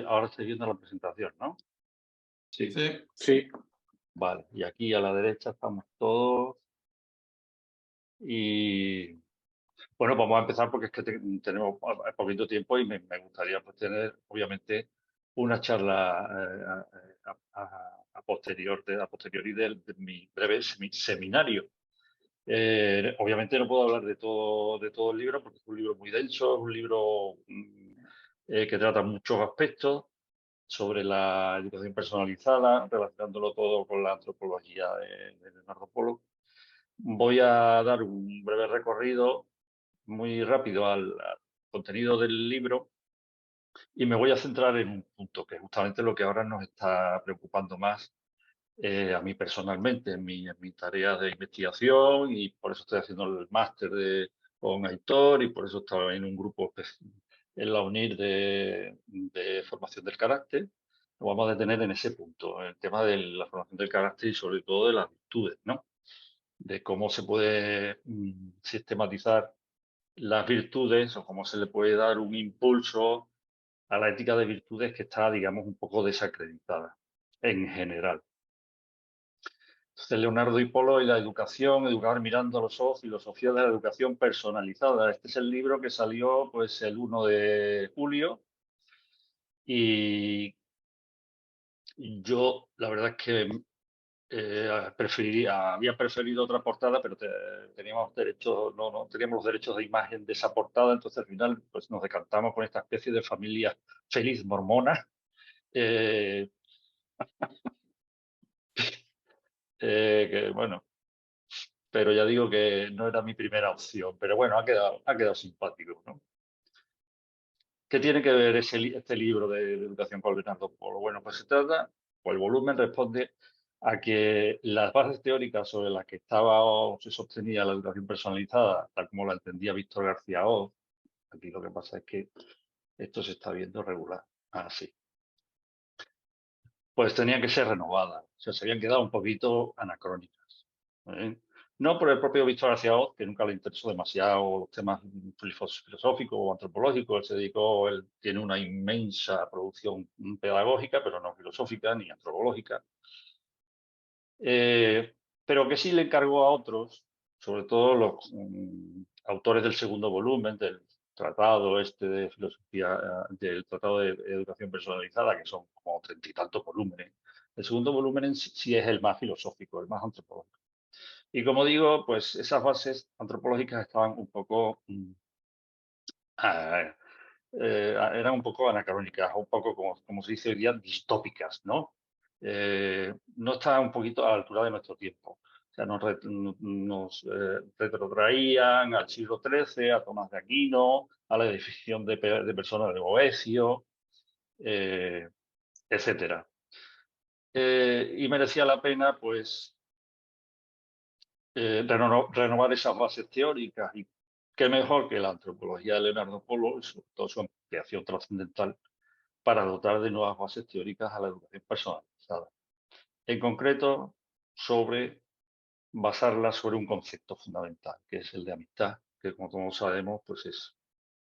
Ahora estoy viendo la presentación, ¿no? Sí, Sí, Sí, vale. Y aquí a la derecha estamos todos. Y bueno, vamos a empezar porque es que tenemos poquito tiempo y me gustaría pues, tener, obviamente, una charla a posteriori de mi breve seminario. Obviamente no puedo hablar de todo el libro porque es un libro muy denso, es un libro que trata muchos aspectos sobre la educación personalizada, relacionándolo todo con la antropología de Leonardo Polo. Voy a dar un breve recorrido muy rápido al contenido del libro y me voy a centrar en un punto que es justamente lo que ahora nos está preocupando más a mí personalmente en mi tarea de investigación, y por eso estoy haciendo el máster con Aitor, y por eso estaba en un grupo en la UNIR de formación del carácter. Nos vamos a detener en ese punto, en el tema de la formación del carácter y sobre todo de las virtudes, ¿no? De cómo se puede sistematizar las virtudes o cómo se le puede dar un impulso a la ética de virtudes que está, digamos, un poco desacreditada en general. Entonces, Leonardo y Polo y la educación, educar mirando a los ojos, filosofía de la educación personalizada. Este es el libro que salió pues el 1 de julio y yo la verdad es que había preferido otra portada, pero teníamos derechos, no teníamos los derechos de imagen de esa portada, entonces al final pues nos decantamos con esta especie de familia feliz mormona. eh, que bueno, pero ya digo que no era mi primera opción, pero bueno, ha quedado simpático, ¿no? ¿Qué tiene que ver este libro de educación con Leonardo Polo? Bueno, pues se trata, o el volumen responde a que las bases teóricas sobre las que estaba o se sostenía la educación personalizada, tal como la entendía Víctor García Oz, aquí lo que pasa es que esto se está viendo regular, así, pues tenían que ser renovadas, o sea, se habían quedado un poquito anacrónicas, ¿eh? No por el propio Víctor García Oz, que nunca le interesó demasiado los temas filosóficos o antropológicos. Él se dedicó, él tiene una inmensa producción pedagógica, pero no filosófica ni antropológica. Pero que sí le encargó a otros, sobre todo los autores del segundo volumen del tratado este de filosofía, del tratado de educación personalizada, que son como 30 y tantos volúmenes. El segundo volumen en sí es el más filosófico, el más antropológico. Y como digo, pues esas bases antropológicas estaban un poco, ah, eran un poco anacrónicas, un poco como se dice hoy día, distópicas, ¿no? No estaban un poquito a la altura de nuestro tiempo. O sea, nos retrotraían al siglo XIII, a Tomás de Aquino, a la definición de persona de Boecio, etcétera. Y merecía la pena, pues, renovar esas bases teóricas, y qué mejor que la antropología de Leonardo Polo, y sobre todo su ampliación trascendental, para dotar de nuevas bases teóricas a la educación personalizada. En concreto, sobre basarla sobre un concepto fundamental, que es el de amistad, que como todos sabemos, pues es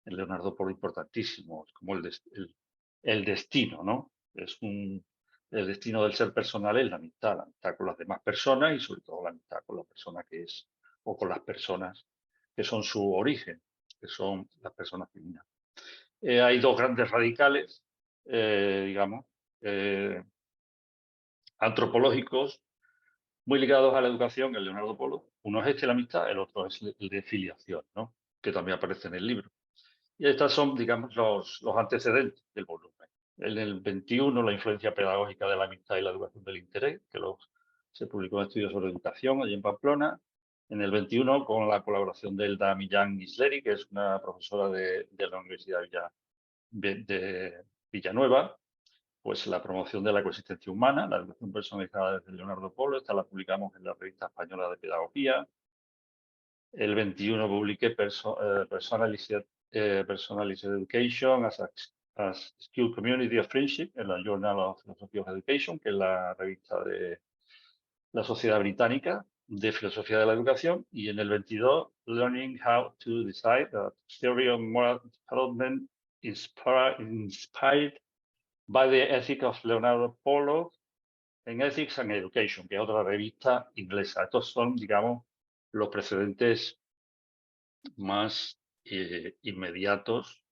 en Leonardo Polo importantísimo, es como el destino, ¿no? El destino del ser personal es la amistad con las demás personas y sobre todo la amistad con la persona que es, o con las personas que son su origen, que son las personas divinas. Hay dos grandes radicales, digamos, eh, antropológicos, muy ligados a la educación, el Leonardo Polo. Uno es la amistad, el otro es el de filiación, ¿no? Que también aparece en el libro. Y estas son, digamos, los antecedentes del volumen. En el 21, la influencia pedagógica de la amistad y la educación del interés, que se publicó en estudios sobre educación allí en Pamplona. En el 21, con la colaboración de Elda Millán Isleri, que es una profesora de la Universidad de Villanueva, pues la promoción de la coexistencia humana, la educación personalizada desde Leonardo Polo. Esta la publicamos en la Revista Española de Pedagogía. El 21 publiqué Personalized Education as Skill Community of Friendship en la Journal of Philosophy of Education, que es la revista de la Sociedad Británica de Filosofía de la Educación. Y en el 22, Learning How to Decide, a Theory of Moral Development Inspired By the Ethics of Leonardo Polo en Ethics and Education, que es otra revista inglesa. Estos son, digamos, los precedentes más inmediatos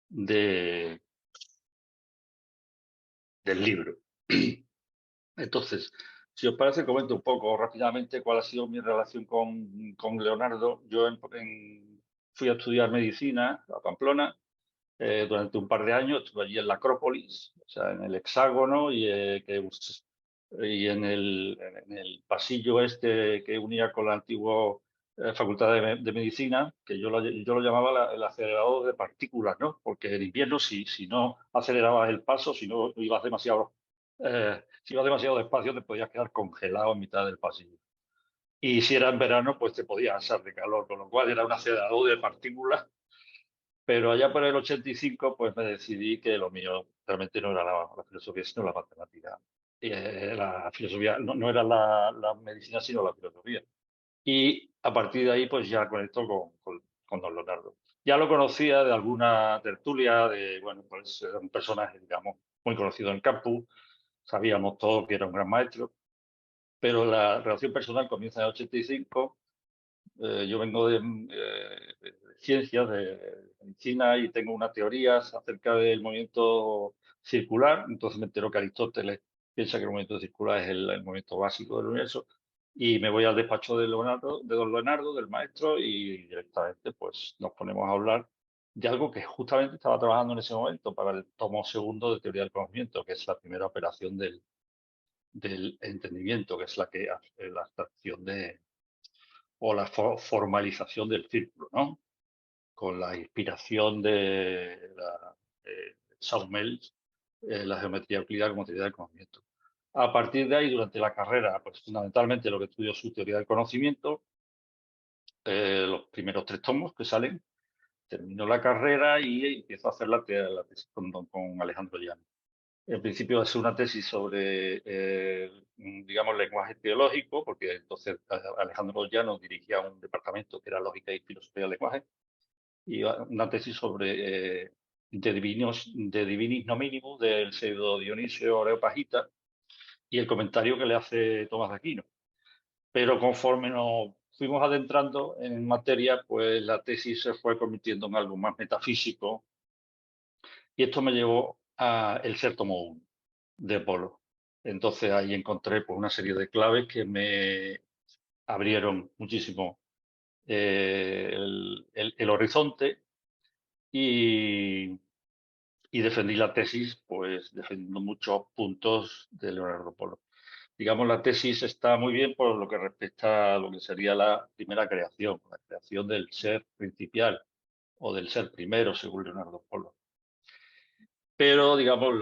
del libro. Entonces, si os parece, comento un poco rápidamente cuál ha sido mi relación con Leonardo. Yo fui a estudiar medicina a Pamplona durante un par de años. Estuve allí en la Acrópolis, o sea, en el Hexágono y en el pasillo este que unía con la antigua Facultad de Medicina, que yo lo llamaba el acelerador de partículas, ¿no? Porque en invierno, si no acelerabas el paso, si ibas demasiado despacio, te podías quedar congelado en mitad del pasillo. Y si era en verano, pues te podías asar de calor, con lo cual era un acelerador de partículas. Pero allá por el 85, pues me decidí que lo mío realmente no era la filosofía, sino la matemática. La filosofía no era la medicina, sino la filosofía. Y a partir de ahí, pues ya conecto con don Leonardo. Ya lo conocía de alguna tertulia, bueno, pues era un personaje, digamos, muy conocido en el campus. Sabíamos todos que era un gran maestro, pero la relación personal comienza en el 85. Yo vengo de ciencias, de medicina, y tengo unas teorías acerca del movimiento circular. Entonces me entero que Aristóteles piensa que el movimiento circular es el movimiento básico del universo. Y me voy al despacho de don Leonardo, del maestro, y directamente pues nos ponemos a hablar de algo que justamente estaba trabajando en ese momento para el tomo segundo de teoría del conocimiento, que es la primera operación del entendimiento, que es la abstracción o la formalización del círculo, ¿no? Con la inspiración de Saumel, la geometría euclídea como teoría del conocimiento. A partir de ahí, durante la carrera, pues fundamentalmente lo que estudio es su teoría del conocimiento, los primeros 3 tomos que salen, termino la carrera y empiezo a hacer la tesis con Alejandro Llano. En principio es una tesis sobre, digamos, lenguaje teológico, porque entonces Alejandro Llano dirigía un departamento que era lógica y filosofía del lenguaje, y una tesis sobre de divinis no minimus del pseudo Dionisio Areopagita y el comentario que le hace Tomás de Aquino. Pero conforme nos fuimos adentrando en materia, pues la tesis se fue convirtiendo en algo más metafísico, y esto me llevó a El ser tomo 1 de Polo. Entonces ahí encontré pues, una serie de claves que me abrieron muchísimo el horizonte, y defendí la tesis, pues defendiendo muchos puntos de Leonardo Polo. Digamos, la tesis está muy bien por lo que respecta a lo que sería la primera creación, la creación del ser principal o del ser primero, según Leonardo Polo. Pero, digamos,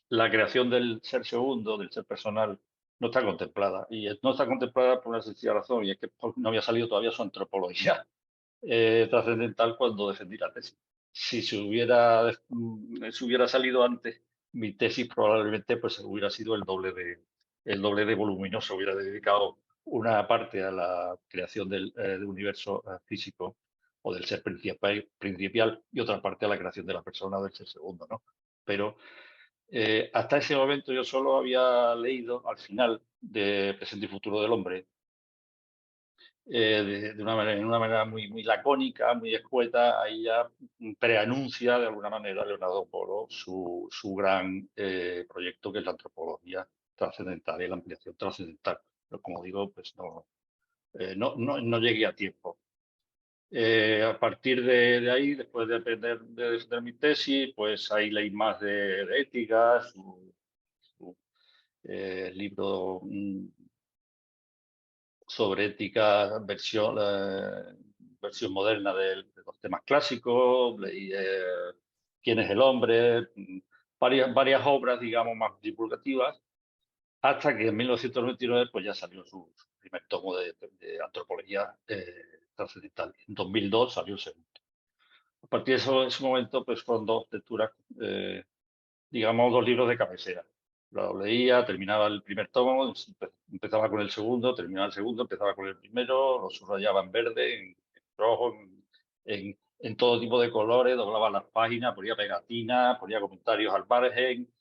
la creación del ser segundo, del ser personal, no está contemplada. Y no está contemplada por una sencilla razón, y es que no había salido todavía su antropología trascendental cuando defendí la tesis. Si se hubiera salido antes, mi tesis probablemente pues, hubiera sido el doble de voluminoso. Hubiera dedicado una parte a la creación del universo físico o del ser principal y otra parte a la creación de la persona o del ser segundo, ¿no? Pero hasta ese momento yo solo había leído al final de Presente y Futuro del Hombre, en una manera muy lacónica, muy escueta. Ahí ya preanuncia de alguna manera Leonardo Polo su gran proyecto, que es la antropología trascendental y la ampliación trascendental. Pero como digo, pues no llegué a tiempo. A partir de ahí, después de defender mi tesis, pues ahí leí más de ética, su libro sobre ética, versión moderna de los temas clásicos. Leí Quién es el hombre, varias obras, digamos, más divulgativas, hasta que en 1999 pues ya salió su primer tomo de antropología trascendental. En 2002 salió el segundo. A partir de ese momento, pues fueron dos lecturas, digamos, dos libros de cabecera. Lo leía, terminaba el primer tomo, empezaba con el segundo, terminaba el segundo, empezaba con el primero, lo subrayaba en verde, en rojo, en en todo tipo de colores, doblaba las páginas, ponía pegatinas, ponía comentarios al margen,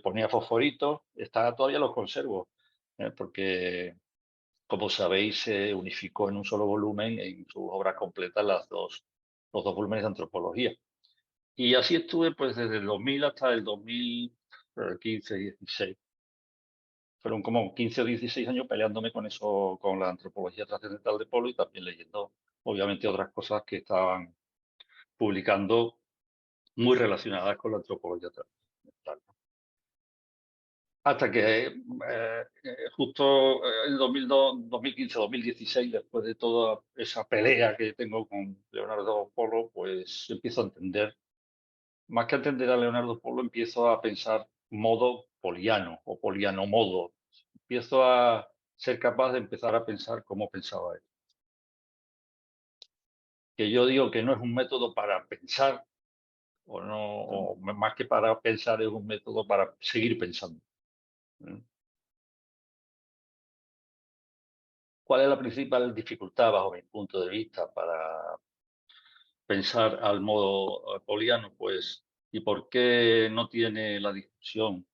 ponía fosforitos. Todavía los conservo, porque, como sabéis, se unificó en un solo volumen en sus obras completas los dos volúmenes de antropología. Y así estuve pues desde el 2000 hasta el 2015, 16. Fueron como 15 o 16 años peleándome con eso, con la antropología trascendental de Polo, y también leyendo, obviamente, otras cosas que estaban publicando muy relacionadas con la antropología trascendental. Hasta que justo en 2002, 2015, 2016, después de toda esa pelea que tengo con Leonardo Polo, pues empiezo a entender, más que a entender a Leonardo Polo, empiezo a pensar modo poliano o poliano modo. Empiezo a ser capaz de empezar a pensar como pensaba él. Que yo digo que no es un método para pensar, o no, o más que para pensar, es un método para seguir pensando. ¿Cuál es la principal dificultad, bajo mi punto de vista, para pensar al modo poliano? Pues, ¿y por qué no tiene la discusión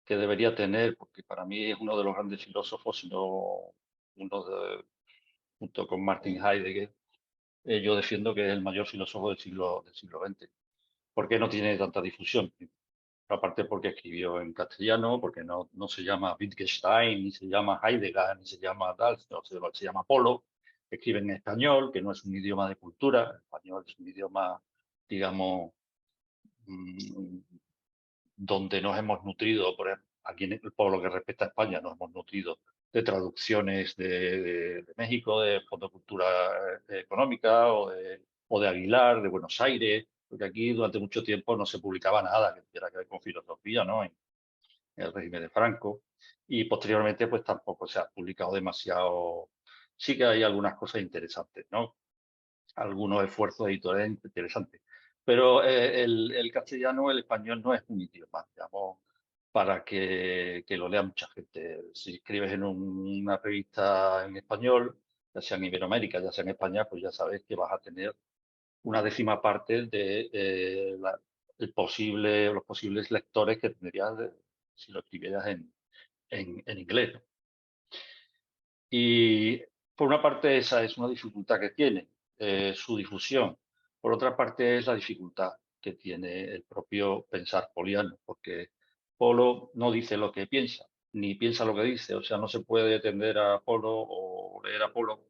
que debería tener? Porque para mí es uno de los grandes filósofos, sino uno de, junto con Martin Heidegger, yo defiendo que es el mayor filósofo del siglo XX. ¿Por qué no tiene tanta difusión? Aparte porque escribió en castellano, porque no se llama Wittgenstein, ni se llama Heidegger, ni se llama tal, no, se llama Polo. Escribe en español, que no es un idioma de cultura. El español es un idioma, digamos, mm, donde nos hemos nutrido, por ejemplo, aquí en por lo que respecta a España, nos hemos nutrido de traducciones de México, de Fondo de Cultura Económica, o de Aguilar, de Buenos Aires, porque aquí durante mucho tiempo no se publicaba nada que tuviera que ver con filosofía, ¿no? En el régimen de Franco. Y posteriormente, pues tampoco se ha publicado demasiado. Sí que hay algunas cosas interesantes, ¿no? Algunos esfuerzos editoriales interesantes. Pero el castellano, el español no es un idioma, digamos, para que lo lea mucha gente. Si escribes en una revista en español, ya sea en Iberoamérica, ya sea en España, pues ya sabes que vas a tener una décima parte de los posibles lectores que tendrías si lo escribieras en inglés, ¿no? Y por una parte esa es una dificultad que tiene su difusión. Por otra parte es la dificultad que tiene el propio pensar poliano, porque Polo no dice lo que piensa, ni piensa lo que dice. O sea, no se puede atender a Polo o leer a Polo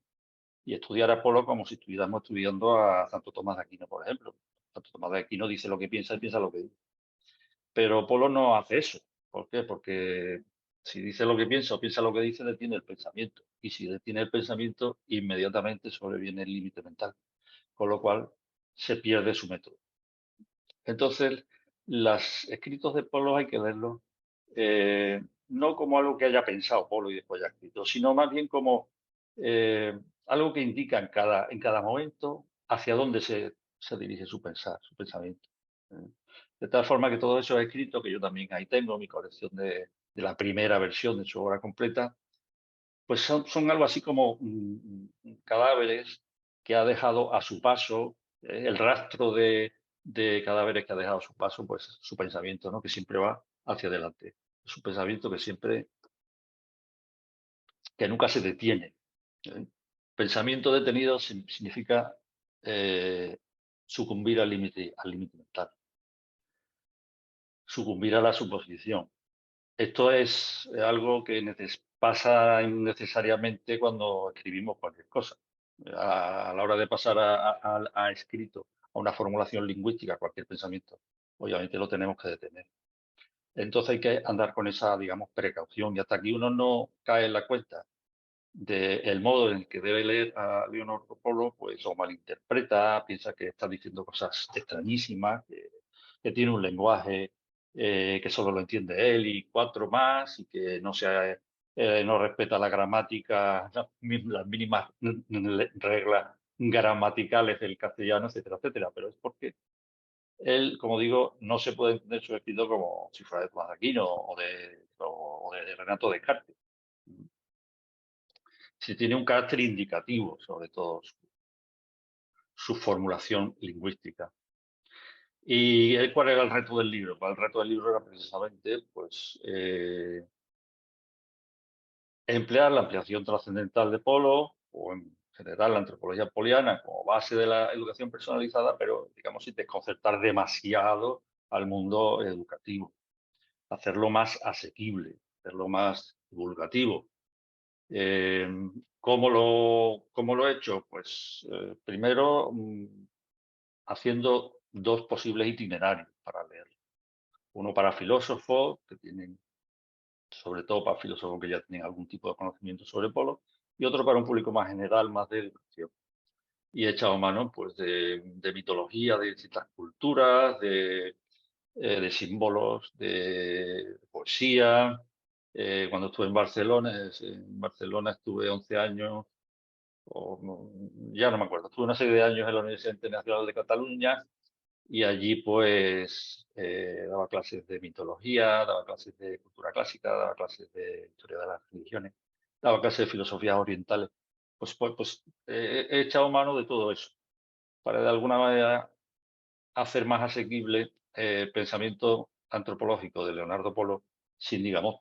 y estudiar a Polo como si estuviéramos estudiando a Santo Tomás de Aquino, por ejemplo. Santo Tomás de Aquino dice lo que piensa y piensa lo que dice. Pero Polo no hace eso. ¿Por qué? Porque si dice lo que piensa o piensa lo que dice, detiene el pensamiento. Y si detiene el pensamiento, inmediatamente sobreviene el límite mental. Con lo cual se pierde su método. Entonces, los escritos de Polo hay que verlos no como algo que haya pensado Polo y después haya escrito, sino más bien como algo que indica en cada momento hacia dónde se dirige su pensamiento. ¿eh? De tal forma que todo eso es escrito, que yo también ahí tengo mi colección de la primera versión de su obra completa, pues son algo así como cadáveres que ha dejado a su paso, el rastro de cadáveres que ha dejado a su paso, pues su pensamiento, ¿no? Que siempre va hacia adelante. Es un pensamiento que nunca se detiene. ¿eh? Pensamiento detenido significa sucumbir al límite mental, sucumbir a la suposición. Esto es algo que pasa necesariamente cuando escribimos cualquier cosa. A la hora de pasar a escrito, a una formulación lingüística, cualquier pensamiento, obviamente lo tenemos que detener. Entonces hay que andar con esa, digamos, precaución, y hasta aquí uno no cae en la cuenta del modo en el que debe leer a Leonardo Polo, pues lo malinterpreta, piensa que está diciendo cosas extrañísimas, que tiene un lenguaje que solo lo entiende él y cuatro más, y que no respeta la gramática, las mínimas reglas gramaticales del castellano, etcétera, etcétera. Pero es porque él, como digo, no se puede entender su escrito como si fuera de Tomás de Aquino o de Renato Descartes. Si tiene un carácter indicativo, sobre todo su formulación lingüística. ¿Y cuál era el reto del libro? Pues el reto del libro era precisamente pues, emplear la ampliación trascendental de Polo, o en general la antropología poliana, como base de la educación personalizada, pero digamos sin desconcertar demasiado al mundo educativo. Hacerlo más asequible, hacerlo más divulgativo. Eh, cómo lo he hecho? Pues primero haciendo dos posibles itinerarios para leer. Uno para filósofos, que tienen, sobre todo para filósofos que ya tienen algún tipo de conocimiento sobre Polo, y otro para un público más general, más de educación. Y he echado mano pues, de mitología, de distintas culturas, de símbolos, de poesía. Cuando estuve en Barcelona estuve 11 años, ya no me acuerdo, estuve una serie de años en la Universidad Internacional de Cataluña y allí pues daba clases de mitología, daba clases de cultura clásica, daba clases de historia de las religiones, daba clases de filosofías orientales. Pues he echado mano de todo eso para de alguna manera hacer más asequible el pensamiento antropológico de Leonardo Polo sin, digamos,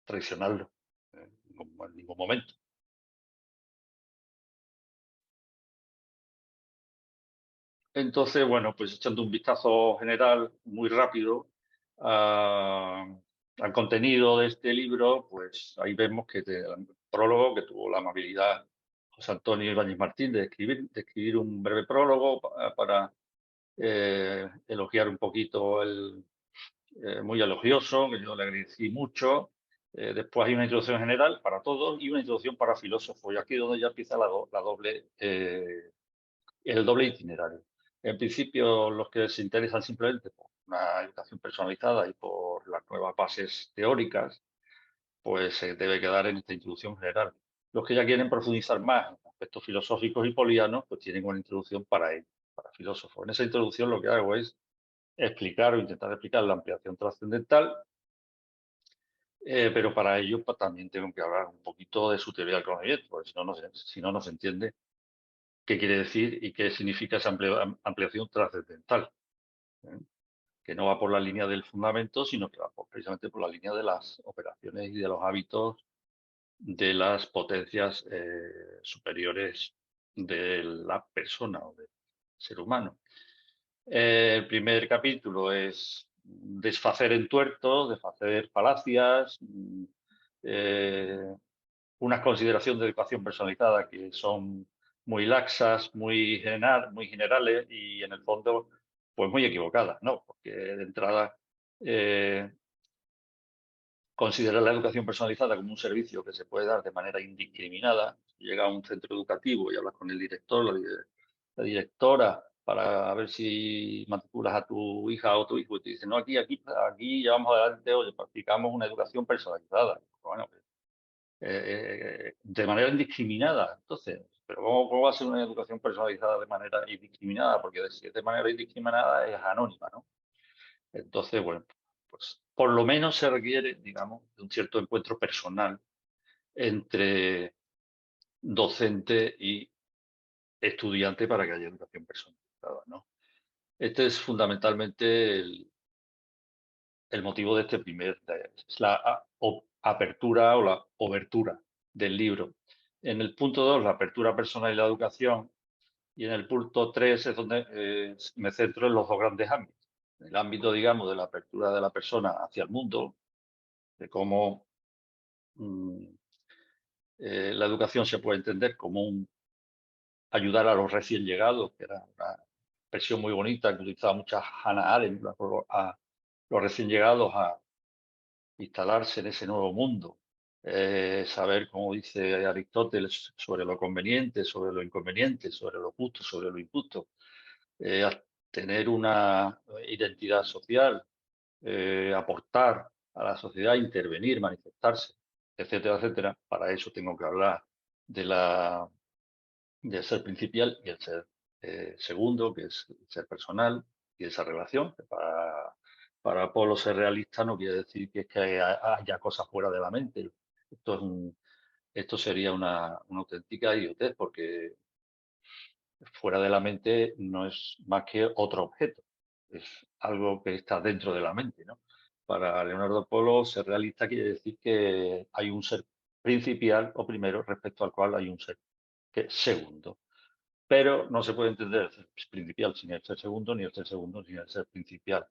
traicionarlo en ningún momento. Entonces, bueno, pues echando un vistazo general muy rápido al contenido de este libro, pues ahí vemos que el prólogo, que tuvo la amabilidad José Antonio Ibáñez Martín de escribir un breve prólogo para elogiar un poquito muy elogioso, que yo le agradecí mucho. Después hay una introducción general para todos y una introducción para filósofos. Y aquí es donde ya empieza el doble itinerario. En principio, los que se interesan simplemente por una educación personalizada y por las nuevas bases teóricas, pues se debe quedar en esta introducción general. Los que ya quieren profundizar más en aspectos filosóficos y polianos, pues tienen una introducción para ellos, para filósofos. En esa introducción lo que hago es explicar o intentar explicar la ampliación trascendental, pero para ello pues, también tengo que hablar un poquito de su teoría del conocimiento, porque si no, no se entiende qué quiere decir y qué significa esa ampliación trascendental, ¿eh? Que no va por la línea del fundamento, sino que va precisamente por la línea de las operaciones y de los hábitos de las potencias superiores de la persona o del ser humano. El primer capítulo es desfacer entuertos, desfacer falacias, unas consideraciones de educación personalizada que son muy laxas, muy generales y en el fondo pues muy equivocadas, ¿no? Porque de entrada considerar la educación personalizada como un servicio que se puede dar de manera indiscriminada. Llega a un centro educativo y hablas con el director, la directora, para ver si matriculas a tu hija o tu hijo y te dicen, no, aquí llevamos adelante, oye, practicamos una educación personalizada. Bueno, de manera indiscriminada. Entonces, ¿pero cómo va a ser una educación personalizada de manera indiscriminada? Porque si es de manera indiscriminada es anónima, ¿no? Entonces, bueno, pues por lo menos se requiere, digamos, de un cierto encuentro personal entre docente y estudiante para que haya educación personalizada, ¿no? Este es fundamentalmente el motivo de este es la apertura o la obertura del libro. En el punto 2, la apertura personal y la educación, y en el punto 3 es donde me centro en los dos grandes ámbitos. El ámbito, digamos, de la apertura de la persona hacia el mundo, de cómo mm, la educación se puede entender como un ayudar a los recién llegados, que era una expresión muy bonita que utilizaba mucha Hannah Arendt, a los recién llegados a instalarse en ese nuevo mundo, saber, como dice Aristóteles, sobre lo conveniente, sobre lo inconveniente, sobre lo justo, sobre lo injusto, tener una identidad social, aportar a la sociedad, intervenir, manifestarse, etcétera, etcétera. Para eso tengo que hablar de del ser principal y el ser segundo, que es el ser personal y esa relación. Para Apolo ser realista no quiere decir que es que haya cosas fuera de la mente. Esto, esto sería una auténtica idiotez, porque fuera de la mente no es más que otro objeto, es algo que está dentro de la mente, ¿no? Para Leonardo Polo, ser realista quiere decir que hay un ser principial o primero respecto al cual hay un ser que es segundo. Pero no se puede entender el ser principial sin el ser segundo, ni el ser segundo sin el ser principial.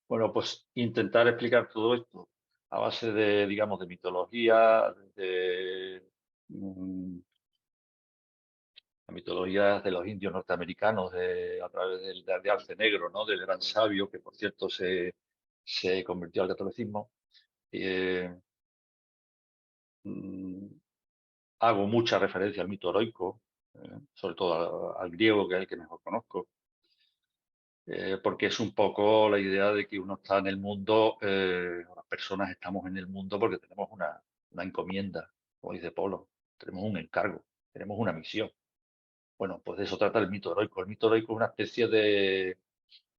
Bueno, pues intentar explicar todo esto a base de, digamos, de mitología, de la mitología de los indios norteamericanos, a través de Arce Negro, ¿no? Del gran sabio, que por cierto se convirtió al catolicismo. Eh, mm, Hago mucha referencia al mito heroico, sobre todo al griego, que es el que mejor conozco, porque es un poco la idea de que uno está en el mundo, las personas estamos en el mundo porque tenemos una encomienda, como dice Polo, tenemos un encargo, tenemos una misión. Bueno, pues de eso trata el mito heroico. El mito heroico es una especie de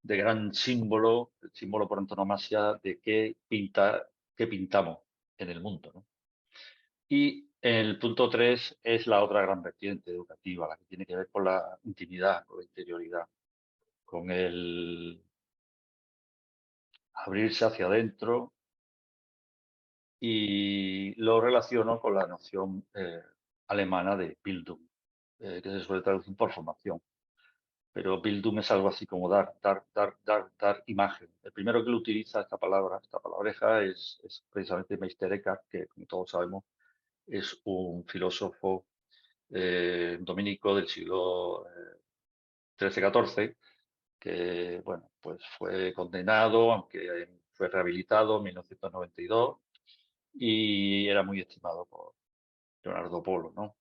gran símbolo, el símbolo por antonomasia de qué pintamos en el mundo, ¿no? Y el punto 3 es la otra gran vertiente educativa, la que tiene que ver con la intimidad, con la interioridad, con el abrirse hacia adentro, y lo relaciono con la noción alemana de Bildung, que se suele traducir por formación. Pero Bildung es algo así como dar imagen. El primero que lo utiliza esta palabreja, es precisamente Meister Eckhart, que como todos sabemos es un filósofo dominico del siglo XIII-XIV, que bueno, pues fue condenado, aunque fue rehabilitado en 1992, y era muy estimado por Leonardo Polo, ¿no?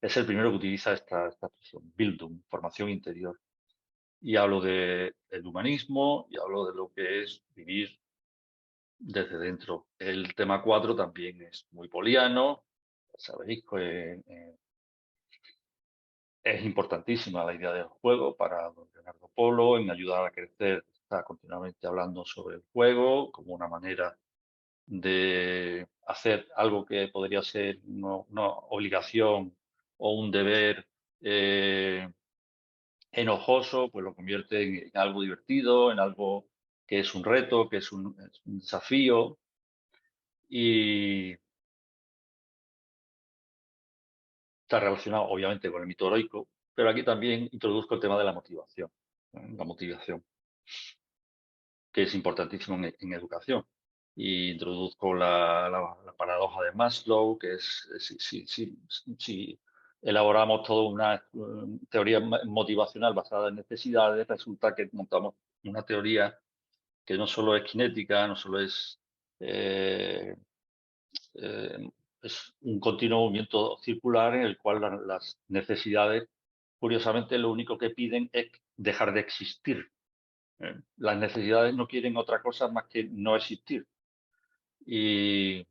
Es el primero que utiliza esta expresión, Bildung, formación interior. Y hablo del humanismo y hablo de lo que es vivir desde dentro. El tema 4 también es muy poliano, sabéis que es importantísima la idea del juego para don Leonardo Polo, en ayudar a crecer. Está continuamente hablando sobre el juego como una manera de hacer algo que podría ser una obligación o un deber enojoso, pues lo convierte en algo divertido, en algo que es un reto, que es un desafío, y está relacionado obviamente con el mito heroico, pero aquí también introduzco el tema de la motivación, la motivación, que es importantísimo en educación. Y introduzco la paradoja de Maslow, que es si elaboramos toda una teoría motivacional basada en necesidades, resulta que montamos una teoría que no solo es cinética, no solo eh, eh, es un continuo movimiento circular en el cual las necesidades, curiosamente, lo único que piden es dejar de existir. Las necesidades no quieren otra cosa más que no existir. Y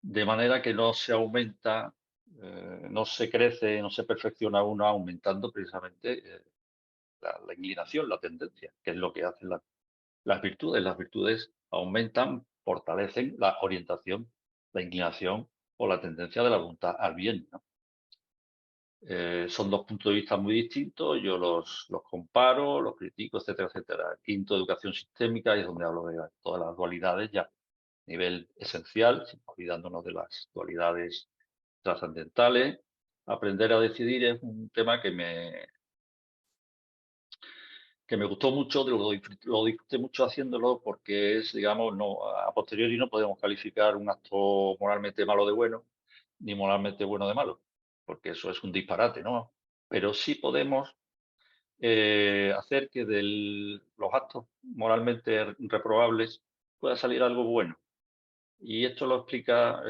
de manera que no se aumenta, no se crece, no se perfecciona uno aumentando precisamente la inclinación, la tendencia, que es lo que hacen las virtudes. Las virtudes aumentan, fortalecen la orientación, la inclinación o la tendencia de la voluntad al bien, ¿no? Son dos puntos de vista muy distintos, yo los comparo, los critico, etcétera, etcétera. Quinto, educación sistémica, es donde hablo de todas las dualidades ya a nivel esencial, olvidándonos de las dualidades trascendentales. Aprender a decidir es un tema que me gustó mucho, lo disfruté mucho haciéndolo porque es, digamos, no, a posteriori no podemos calificar un acto moralmente malo de bueno, ni moralmente bueno de malo, porque eso es un disparate, ¿no? Pero sí podemos hacer que de los actos moralmente reprobables pueda salir algo bueno. Y esto lo explica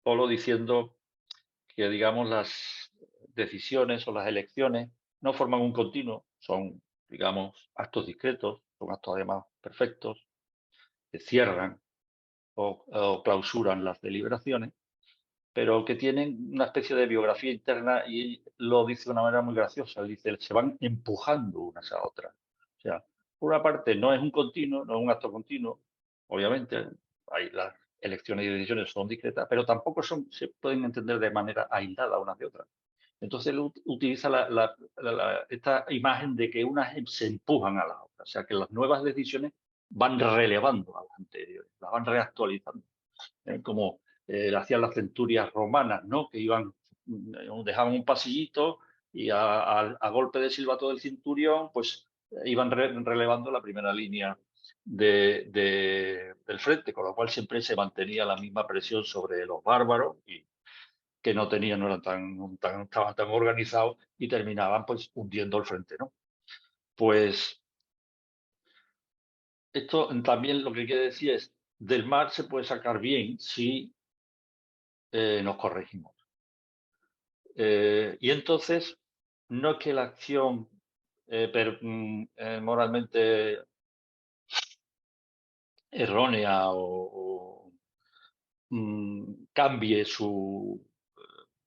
Polo diciendo que, digamos, las decisiones o las elecciones no forman un continuo, son, digamos, actos discretos, son actos además perfectos, que cierran o clausuran las deliberaciones, pero que tienen una especie de biografía interna, y lo dice de una manera muy graciosa. Él dice, se van empujando unas a otras. O sea, por una parte no es un continuo, no es un acto continuo, obviamente, hay las elecciones y decisiones son discretas, pero tampoco se pueden entender de manera aislada unas de otras. Entonces él utiliza esta imagen de que unas se empujan a las otras, o sea que las nuevas decisiones van relevando a las anteriores, las van reactualizando, como hacían las centurias romanas, ¿no? Que iban, dejaban un pasillito y a golpe de silbato del centurión, pues iban relevando la primera línea del frente, con lo cual siempre se mantenía la misma presión sobre los bárbaros y que no tenían, no eran estaban tan organizados y terminaban pues hundiendo el frente, ¿no? Pues esto también lo que quiere decir es, del mar se puede sacar bien si nos corregimos. Y entonces, no es que la acción moralmente errónea cambie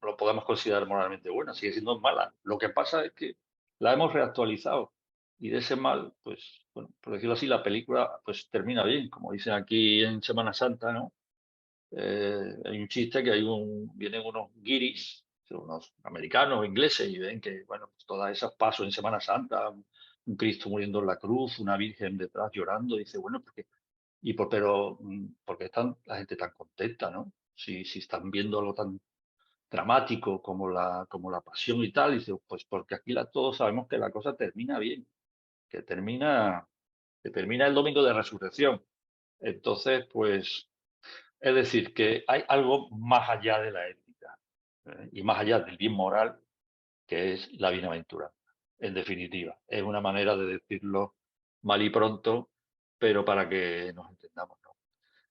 lo podemos considerar moralmente buena, sigue siendo mala. Lo que pasa es que la hemos reactualizado y de ese mal, pues, bueno, por decirlo así, la película pues termina bien, como dicen aquí en Semana Santa, ¿no? Hay un chiste que vienen unos guiris, unos americanos o ingleses, y ven que, bueno, pues todas esas pasos en Semana Santa, un Cristo muriendo en la cruz, una Virgen detrás llorando, dice, bueno, pero ¿por qué están la gente tan contenta, no? Si están viendo algo tan dramático como la pasión y tal, y dice, pues porque aquí todos sabemos que la cosa termina bien, que termina, que termina el domingo de resurrección. Entonces, pues, es decir, que hay algo más allá de la ética y más allá del bien moral, que es la bienaventuranza. En definitiva, es una manera de decirlo mal y pronto, pero para que nos entendamos, ¿no?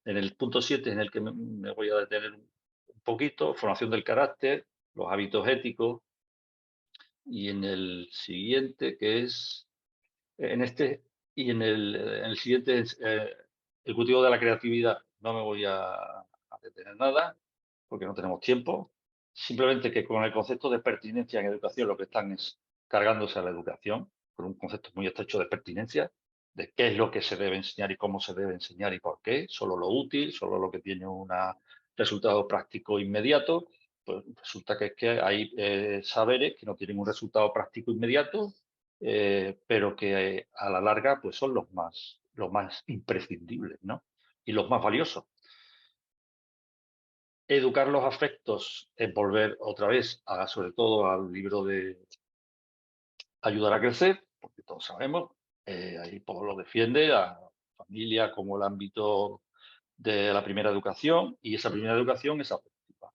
En el punto 7, en el que me voy a detener un poquito, formación del carácter, los hábitos éticos, y en el siguiente, que es, en este, y en el siguiente, es, el cultivo de la creatividad, no me voy a detener nada, porque no tenemos tiempo. Simplemente que con el concepto de pertinencia en educación lo que están es cargándose a la educación, con un concepto muy estrecho de pertinencia, de qué es lo que se debe enseñar y cómo se debe enseñar y por qué, solo lo útil, solo lo que tiene un resultado práctico inmediato. Pues resulta que es que hay saberes que no tienen un resultado práctico inmediato, pero que a la larga pues son los más imprescindibles, ¿no? Y los más valiosos. Educar los afectos es volver otra vez, sobre todo al libro de Ayudar a crecer, porque todos sabemos, ahí Paul lo defiende, a familia como el ámbito de la primera educación, y esa primera educación es afectiva.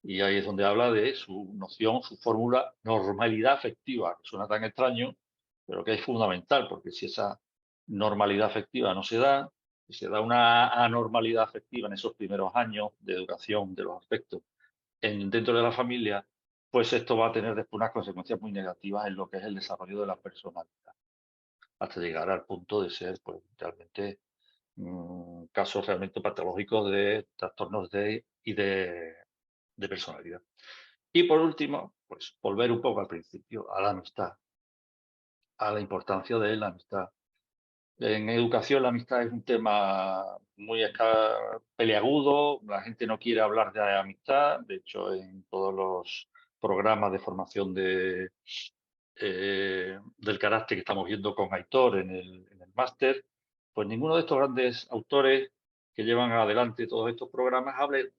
Y ahí es donde habla de su noción, su fórmula, normalidad afectiva, que suena tan extraño, pero que es fundamental, porque si esa normalidad afectiva no se da, si se da una anormalidad afectiva en esos primeros años de educación de los afectos dentro de la familia, pues esto va a tener después unas consecuencias muy negativas en lo que es el desarrollo de la personalidad, hasta llegar al punto de ser pues, realmente casos realmente patológicos de trastornos de personalidad. Y por último, pues volver un poco al principio, a la amistad, a la importancia de la amistad. En educación la amistad es un tema muy peleagudo, la gente no quiere hablar de amistad, de hecho en todos los programas de formación del carácter que estamos viendo con Aitor en el máster, pues ninguno de estos grandes autores que llevan adelante todos estos programas hable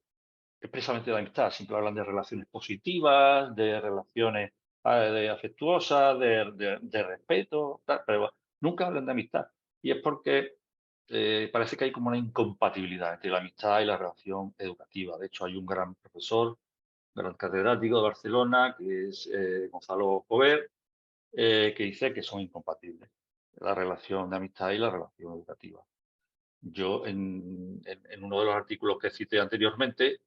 expresamente de amistad, siempre hablan de relaciones positivas, de relaciones afectuosas, de respeto, tal, pero nunca hablan de amistad. Y es porque parece que hay como una incompatibilidad entre la amistad y la relación educativa. De hecho, hay un gran profesor, gran catedrático de Barcelona, que es Gonzalo Jover, que dice que son incompatibles la relación de amistad y la relación educativa. Yo, en uno de los artículos que cité anteriormente,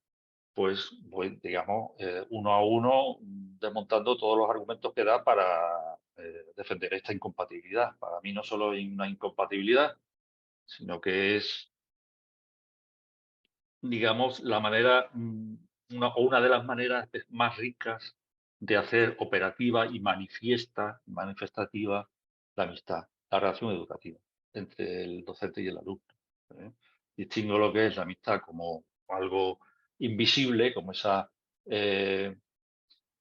pues voy, digamos, uno a uno desmontando todos los argumentos que da para defender esta incompatibilidad. Para mí no solo hay una incompatibilidad, sino que es, digamos, la manera, una de las maneras más ricas de hacer operativa y manifestativa la amistad, la relación educativa entre el docente y el alumno. ¿Eh? Distingo lo que es la amistad como algo invisible, como esa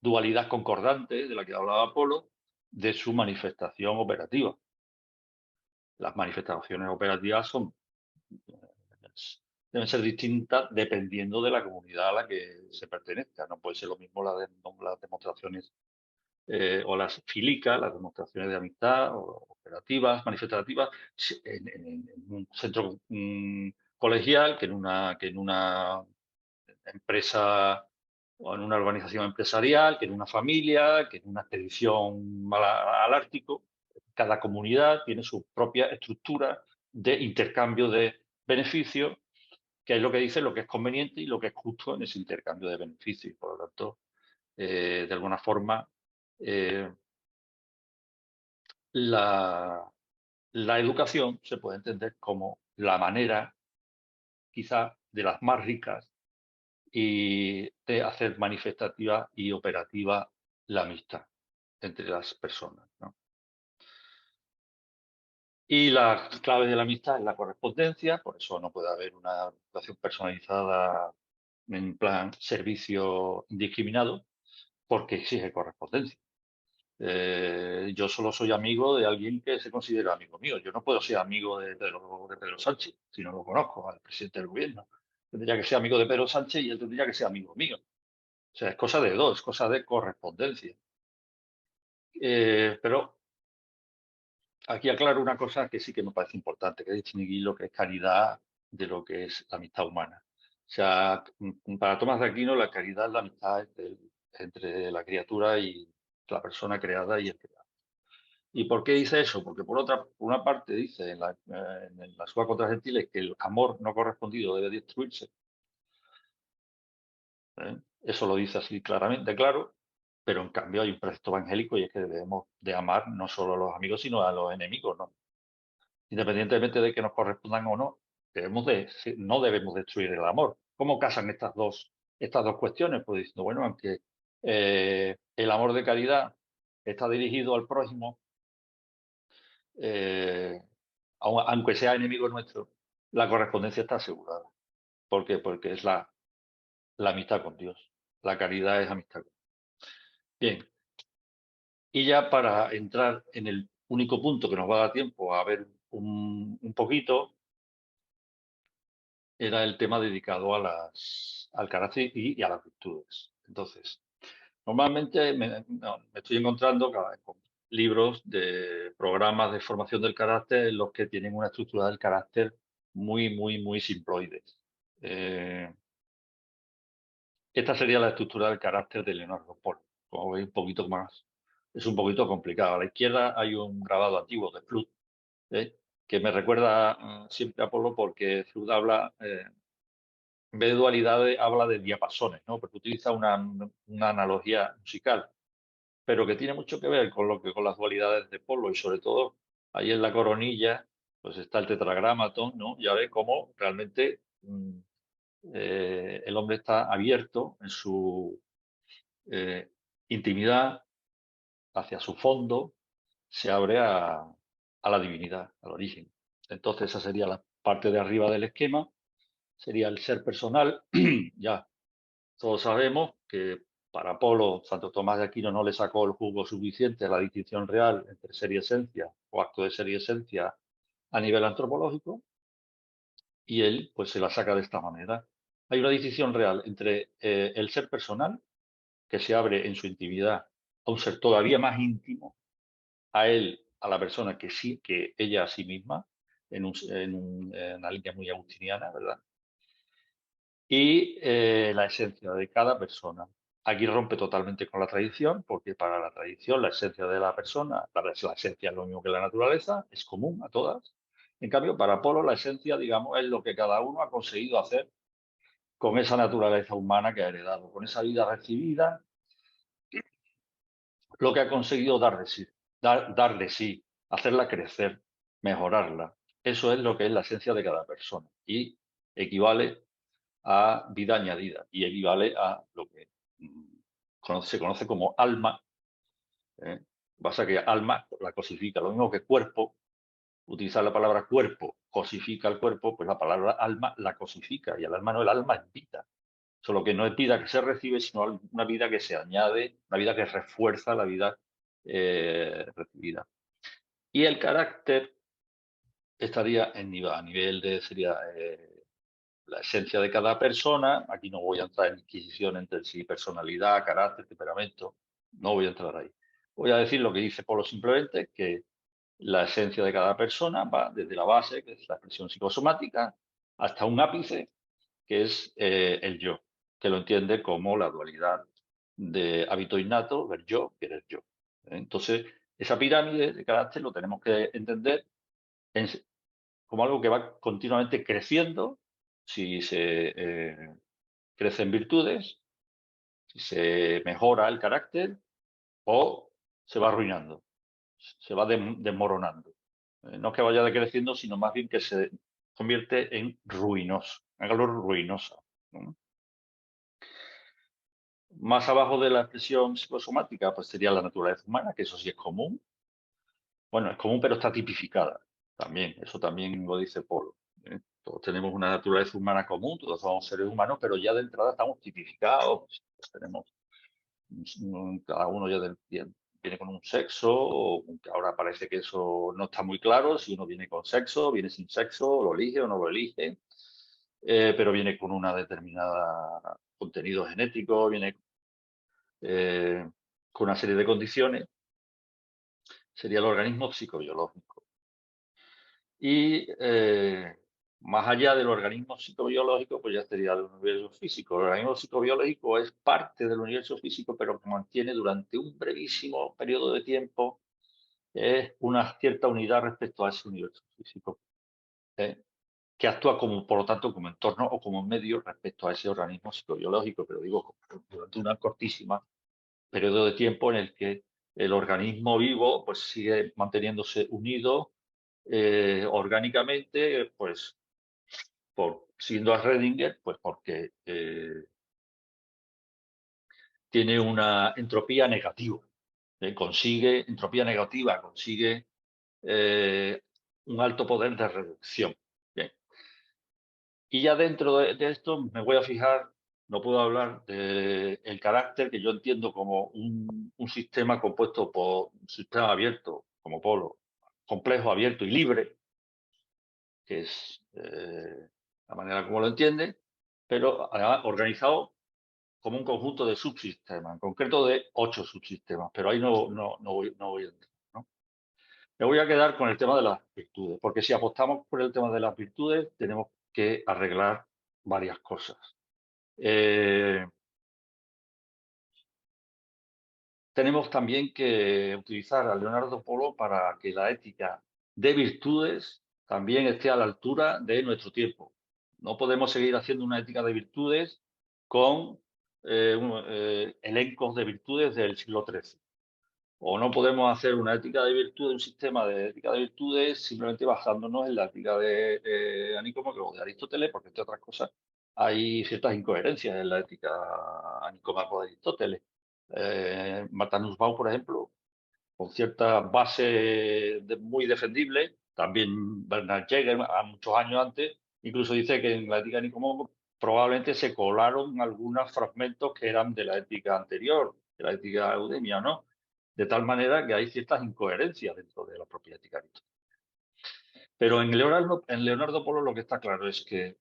dualidad concordante de la que hablaba Apolo, de su manifestación operativa. Las manifestaciones operativas deben ser distintas dependiendo de la comunidad a la que se pertenezca. No puede ser lo mismo las demostraciones o las filicas, las demostraciones de amistad o operativas, manifestativas, en un centro colegial que en una empresa o en una organización empresarial, que en una familia, que en una expedición al Ártico. Cada comunidad tiene su propia estructura de intercambio de beneficios, que es lo que dice lo que es conveniente y lo que es justo en ese intercambio de beneficios. Por lo tanto, de alguna forma, la educación se puede entender como la manera, quizá, de las más ricas y de hacer manifestativa y operativa la amistad entre las personas, ¿no? Y las claves de la amistad es la correspondencia, por eso no puede haber una educación personalizada en plan servicio indiscriminado, porque exige correspondencia. Yo solo soy amigo de alguien que se considera amigo mío. Yo no puedo ser amigo de Pedro Sánchez si no lo conozco, al presidente del gobierno. Tendría que ser amigo de Pedro Sánchez y él tendría que ser amigo mío. O sea, es cosa de dos, es cosa de correspondencia. Pero aquí aclaro una cosa que sí que me parece importante, que es distinguir lo que es caridad de lo que es la amistad humana. O sea, para Tomás de Aquino, la caridad es la amistad entre la criatura y la persona creada y el creado. ¿Y por qué dice eso? Porque por una parte dice en la Sua contra Gentiles que el amor no correspondido debe destruirse. Eso lo dice así claramente, claro, pero en cambio hay un precepto evangélico y es que debemos de amar no solo a los amigos, sino a los enemigos, ¿no? Independientemente de que nos correspondan o no, no debemos destruir el amor. ¿Cómo casan estas dos cuestiones? Pues diciendo, bueno, aunque el amor de caridad está dirigido al prójimo, aunque sea enemigo nuestro, la correspondencia está asegurada. ¿Por qué? Porque es la amistad con Dios. La caridad es amistad. Bien, y ya para entrar en el único punto que nos va a dar tiempo a ver un poquito, era el tema dedicado al carácter y a las virtudes. Entonces, normalmente me estoy encontrando cada vez con libros de programas de formación del carácter en los que tienen una estructura del carácter muy simploides. Esta sería la estructura del carácter de Leonardo Polo. Como veis, es un poquito complicado. A la izquierda hay un grabado antiguo de Flood, que me recuerda siempre a Polo porque Flood habla, en vez de dualidades, habla de diapasones, ¿no? Porque utiliza una analogía musical, pero que tiene mucho que ver con con las dualidades de Polo y sobre todo ahí en la coronilla, pues está el tetragramaton, ¿no? Ya ves cómo realmente el hombre está abierto en su intimidad hacia su fondo, se abre a la divinidad, al origen. Entonces esa sería la parte de arriba del esquema, sería el ser personal. Ya todos sabemos que para Apolo, Santo Tomás de Aquino no le sacó el jugo suficiente a la distinción real entre ser y esencia o acto de ser y esencia a nivel antropológico, y él pues se la saca de esta manera. Hay una distinción real entre el ser personal, que se abre en su intimidad a un ser todavía más íntimo, a él, a la persona que sí, que ella a sí misma, en una línea muy agustiniana, ¿verdad? Y la esencia de cada persona. Aquí rompe totalmente con la tradición, porque para la tradición la esencia de la persona, la esencia es lo mismo que la naturaleza, es común a todas. En cambio, para Apolo la esencia, digamos, es lo que cada uno ha conseguido hacer con esa naturaleza humana que ha heredado, con esa vida recibida, lo que ha conseguido dar de sí, hacerla crecer, mejorarla. Eso es lo que es la esencia de cada persona y equivale a vida añadida y equivale a lo que se conoce como alma. Pasa que alma la cosifica, lo mismo que cuerpo. Utilizar la palabra cuerpo cosifica el cuerpo, pues la palabra alma la cosifica y el alma no, el alma es vida. Solo que no es vida que se recibe, sino una vida que se añade, una vida que refuerza la vida recibida. Y el carácter estaría a nivel de, sería la esencia de cada persona. Aquí no voy a entrar en inquisición entre sí, personalidad, carácter, temperamento. No voy a entrar ahí. Voy a decir lo que dice Polo simplemente, que la esencia de cada persona va desde la base, que es la expresión psicosomática, hasta un ápice, que es el yo, que lo entiende como la dualidad de hábito innato, ver yo, querer yo. Entonces, esa pirámide de carácter lo tenemos que entender en, como algo que va continuamente creciendo si se crece en virtudes, si se mejora el carácter o se va arruinando, se va desmoronando. No es que vaya decreciendo, sino más bien que se convierte en ruinoso, en algo ruinoso. ¿No? Más abajo de la expresión psicosomática, pues sería la naturaleza humana, que eso sí es común. Bueno, es común, pero está tipificada también. Eso también lo dice Polo. Todos tenemos una naturaleza humana común, todos somos seres humanos, pero ya de entrada estamos tipificados. Pues tenemos, cada uno viene con un sexo, aunque ahora parece que eso no está muy claro, si uno viene con sexo, viene sin sexo, lo elige o no lo elige, pero viene con una determinada contenido genético, viene con una serie de condiciones, sería el organismo psicobiológico. Y más allá del organismo psicobiológico, pues ya sería el universo físico. El organismo psicobiológico es parte del universo físico, pero que mantiene durante un brevísimo periodo de tiempo una cierta unidad respecto a ese universo físico, que actúa como, por lo tanto, como entorno o como medio respecto a ese organismo psicobiológico, pero digo, durante una cortísima periodo de tiempo en el que el organismo vivo pues sigue manteniéndose unido orgánicamente, pues siguiendo a Schrödinger, pues porque tiene una entropía negativa, consigue entropía negativa, consigue un alto poder de reducción. Bien. Y ya dentro de esto me voy a fijar, no puedo hablar del carácter que yo entiendo como un sistema compuesto por un sistema abierto, como polo, complejo, abierto y libre, que es la manera como lo entiende, pero además organizado como un conjunto de subsistemas, en concreto de 8 subsistemas, pero ahí no voy a entrar. ¿No? Me voy a quedar con el tema de las virtudes, porque si apostamos por el tema de las virtudes, tenemos que arreglar varias cosas. Tenemos también que utilizar a Leonardo Polo para que la ética de virtudes también esté a la altura de nuestro tiempo. No podemos seguir haciendo una ética de virtudes con elencos de virtudes del siglo XIII. O no podemos hacer una ética de virtudes, un sistema de ética de virtudes simplemente basándonos en la ética de Anicómaco o de Aristóteles, porque entre otras cosas hay ciertas incoherencias en la ética Anicómaco de Aristóteles. Matanus Bau, por ejemplo, con cierta base muy defendible, también Bernard Jäger, a muchos años antes, incluso dice que en la ética Nicomaco probablemente se colaron algunos fragmentos que eran de la ética anterior, de la ética eudemia, ¿no? De tal manera que hay ciertas incoherencias dentro de la propia ética aristotélica. Pero en Leonardo Polo lo que está claro es que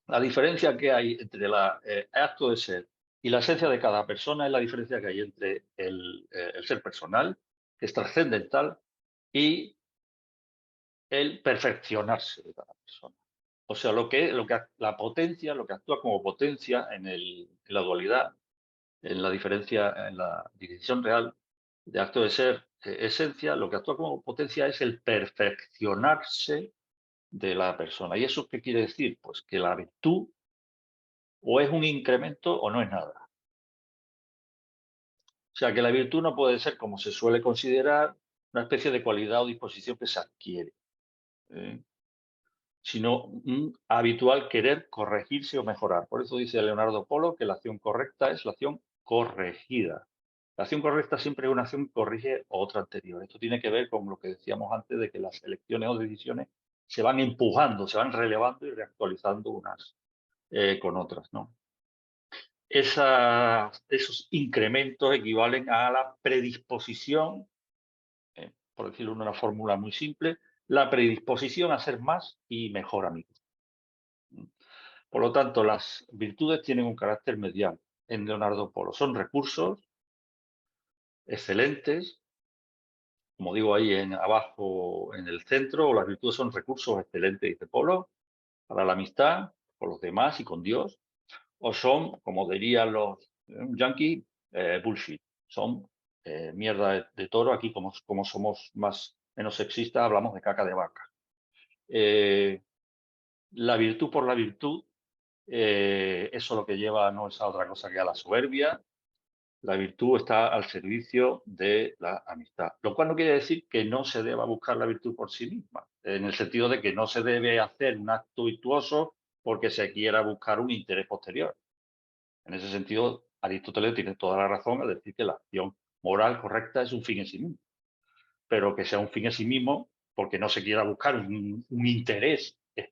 la diferencia que hay entre el acto de ser y la esencia de cada persona es la diferencia que hay entre el ser personal, que es trascendental, y el perfeccionarse de cada persona. O sea, la potencia, lo que actúa como potencia en la dualidad, en la diferencia, en la decisión real de acto de ser, esencia, lo que actúa como potencia es el perfeccionarse de la persona. ¿Y eso qué quiere decir? Pues que la virtud o es un incremento o no es nada. O sea, que la virtud no puede ser, como se suele considerar, una especie de cualidad o disposición que se adquiere, ¿eh? Sino un habitual querer corregirse o mejorar. Por eso dice Leonardo Polo que la acción correcta es la acción corregida. La acción correcta siempre es una acción que corrige otra anterior. Esto tiene que ver con lo que decíamos antes de que las elecciones o decisiones se van empujando, se van relevando y reactualizando unas con otras, ¿no? esos incrementos equivalen a la predisposición, por decirlo de una fórmula muy simple, la predisposición a ser más y mejor amigo. Por lo tanto, las virtudes tienen un carácter medial en Leonardo Polo. Son recursos excelentes, como digo ahí abajo en el centro, las virtudes son recursos excelentes, dice Polo, para la amistad con los demás y con Dios, o son, como dirían los yankees, bullshit, son mierda de toro. Aquí, como somos menos sexistas, hablamos de caca de vaca. La virtud por la virtud, eso lo que lleva no es a otra cosa que a la soberbia. La virtud está al servicio de la amistad, lo cual no quiere decir que no se deba buscar la virtud por sí misma, en el sentido de que no se debe hacer un acto virtuoso porque se quiera buscar un interés posterior. En ese sentido, Aristóteles tiene toda la razón al decir que la acción moral correcta es un fin en sí mismo, pero que sea un fin en sí mismo porque no se quiera buscar un interés eh,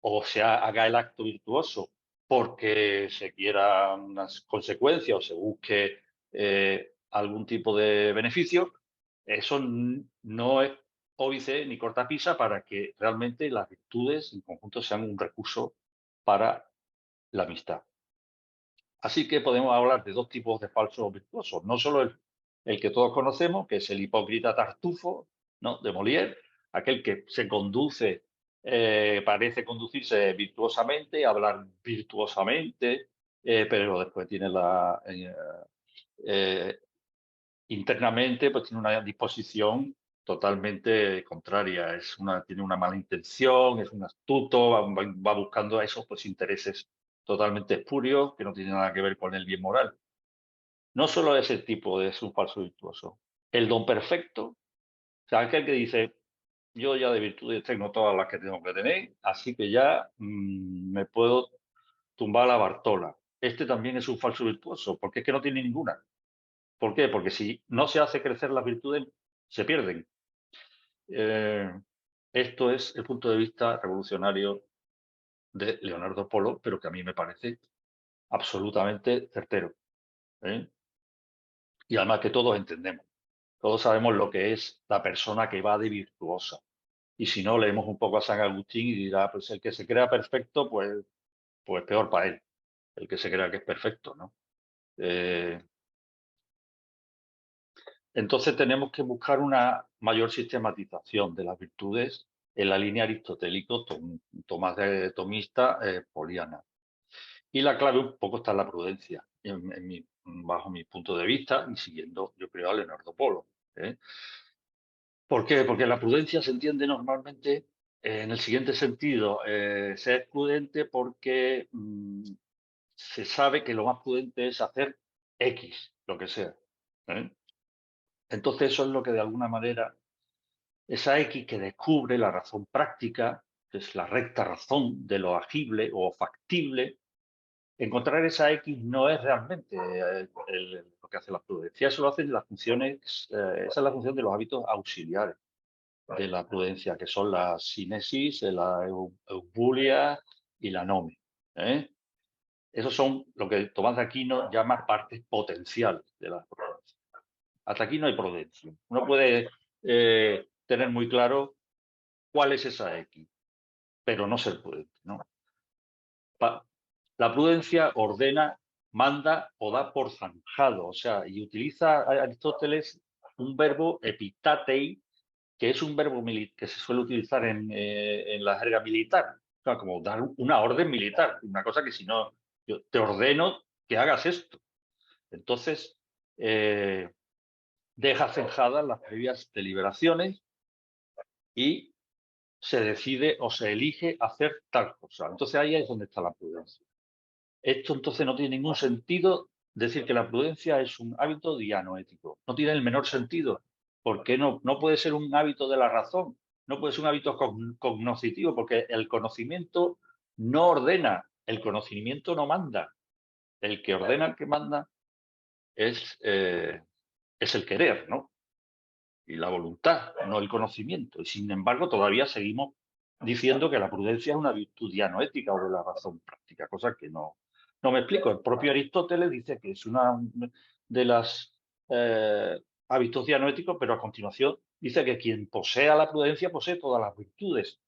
o se haga el acto virtuoso porque se quiera unas consecuencias o se busque algún tipo de beneficio, eso no es óbice ni cortapisa para que realmente las virtudes en conjunto sean un recurso para la amistad. Así que podemos hablar de dos tipos de falsos virtuosos, no solo el que todos conocemos, que es el hipócrita Tartufo, ¿no?, de Molière, aquel que se conduce, parece conducirse virtuosamente, hablar virtuosamente, pero después tiene eh, internamente pues tiene una disposición totalmente contraria, tiene una mala intención, es un astuto, va buscando esos pues, intereses totalmente espurios que no tienen nada que ver con el bien moral. No solo ese tipo es un falso virtuoso. El don perfecto, o sea, aquel que dice, yo ya de virtudes tengo todas las que tengo que tener, así que ya me puedo tumbar la Bartola. Este también es un falso virtuoso, porque es que no tiene ninguna. ¿Por qué? Porque si no se hace crecer las virtudes, se pierden. Esto es el punto de vista revolucionario de Leonardo Polo, pero que a mí me parece absolutamente certero. Y además que todos entendemos. Todos sabemos lo que es la persona que va de virtuosa. Y si no, leemos un poco a San Agustín y dirá, pues el que se crea perfecto, pues peor para él. El que se crea que es perfecto, ¿no? Entonces tenemos que buscar una mayor sistematización de las virtudes en la línea aristotélico Tomás de Tomista poliana. Y la clave un poco está en la prudencia, bajo mi punto de vista, y siguiendo, yo creo, a Leonardo Polo. ¿Por qué? Porque la prudencia se entiende normalmente en el siguiente sentido. Ser prudente porque se sabe que lo más prudente es hacer X, lo que sea. Entonces eso es lo que de alguna manera, esa X que descubre la razón práctica, que es la recta razón de lo agible o factible, encontrar esa X no es realmente lo que hace la prudencia, eso lo hacen las funciones, esa es la función de los hábitos auxiliares de la prudencia, que son la sinesis, la eubulia y la nome. Esos son lo que Tomás de Aquino llama partes potenciales de la prudencia. Hasta aquí no hay prudencia. Uno puede tener muy claro cuál es esa X, pero no ser prudente, ¿no? La prudencia ordena, manda o da por zanjado, o sea, y utiliza Aristóteles un verbo epitatei, que es un verbo que se suele utilizar en la jerga militar, o sea, como dar una orden militar, una cosa que si no, yo te ordeno que hagas esto. Entonces, deja zanjadas las previas deliberaciones y se decide o se elige hacer tal cosa. Entonces ahí es donde está la prudencia. Esto entonces no tiene ningún sentido decir que la prudencia es un hábito dianoético. No tiene el menor sentido. Porque no puede ser un hábito de la razón, no puede ser un hábito cognoscitivo, porque el conocimiento no ordena, el conocimiento no manda. El que ordena, el que manda, es el querer, ¿no? Y la voluntad, no el conocimiento. Y sin embargo, todavía seguimos diciendo que la prudencia es una virtud dianoética o de la razón práctica, cosa que no No me explico. El propio Aristóteles dice que es una de las hábitos dianoéticos, pero a continuación dice que quien posea la prudencia posee todas las virtudes.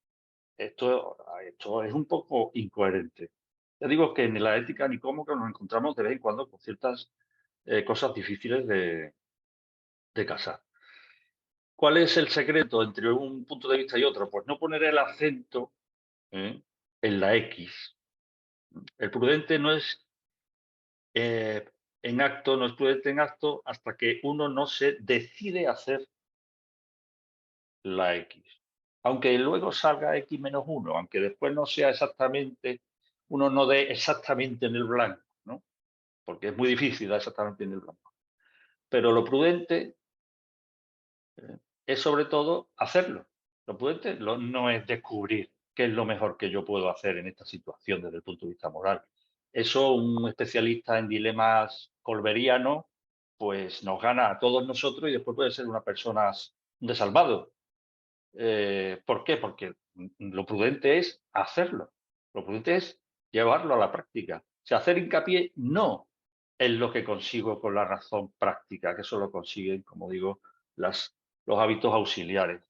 Esto es un poco incoherente. Ya digo que en la ética nicómaca nos encontramos de vez en cuando con ciertas cosas difíciles de casar. ¿Cuál es el secreto entre un punto de vista y otro? Pues no poner el acento en la X. El prudente no es en acto, no es prudente en acto hasta que uno no se decide a hacer la X. Aunque luego salga X menos 1, aunque después no sea exactamente, uno no dé exactamente en el blanco, ¿no? Porque es muy difícil dar exactamente en el blanco. Pero lo prudente es sobre todo hacerlo. Lo prudente no es descubrir qué es lo mejor que yo puedo hacer en esta situación desde el punto de vista moral. Eso un especialista en dilemas colberianos pues nos gana a todos nosotros y después puede ser una persona desalmado. ¿Por qué? Porque lo prudente es hacerlo. Lo prudente es llevarlo a la práctica. O sea, hacer hincapié no es lo que consigo con la razón práctica, que eso lo consiguen, como digo, los hábitos auxiliares.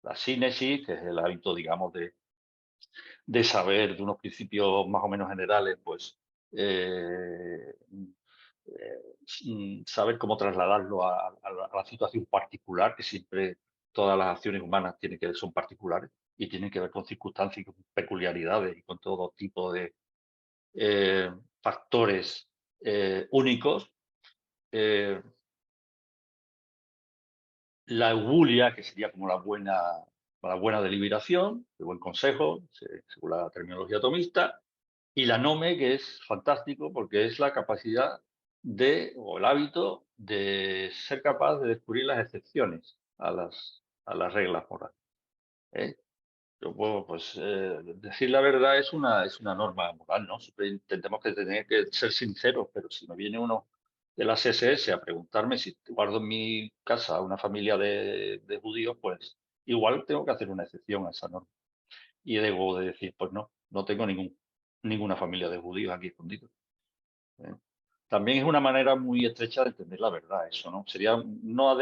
La sínesis, que es el hábito, digamos, de saber de unos principios más o menos generales, pues eh, saber cómo trasladarlo a la situación particular, que siempre todas las acciones humanas son particulares y tienen que ver con circunstancias y con peculiaridades y con todo tipo de factores únicos. La eubulia, que sería como la buena deliberación, el buen consejo, según la terminología atomista, y la nome, que es fantástico porque es la capacidad o el hábito de ser capaz de descubrir las excepciones a las reglas morales. ¿eh? Yo puedo, pues, decir la verdad es una norma moral, ¿no? Siempre intentemos que tener que ser sinceros, pero si me viene uno de las SS a preguntarme si guardo en mi casa una familia de judíos, pues igual tengo que hacer una excepción a esa norma. Y debo de decir, pues no, no tengo ninguna familia de judíos aquí escondidos. ¿eh? También es una manera muy estrecha de entender la verdad, eso, ¿no? Sería no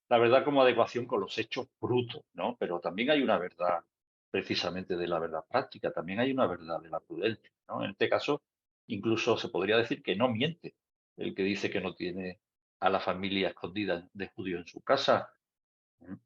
la verdad como adecuación con los hechos brutos, ¿no? Pero también hay una verdad precisamente de la verdad práctica, también hay una verdad de la prudencia, ¿no? En este caso, incluso se podría decir que no miente el que dice que no tiene a la familia escondida de judíos en su casa. ¿eh?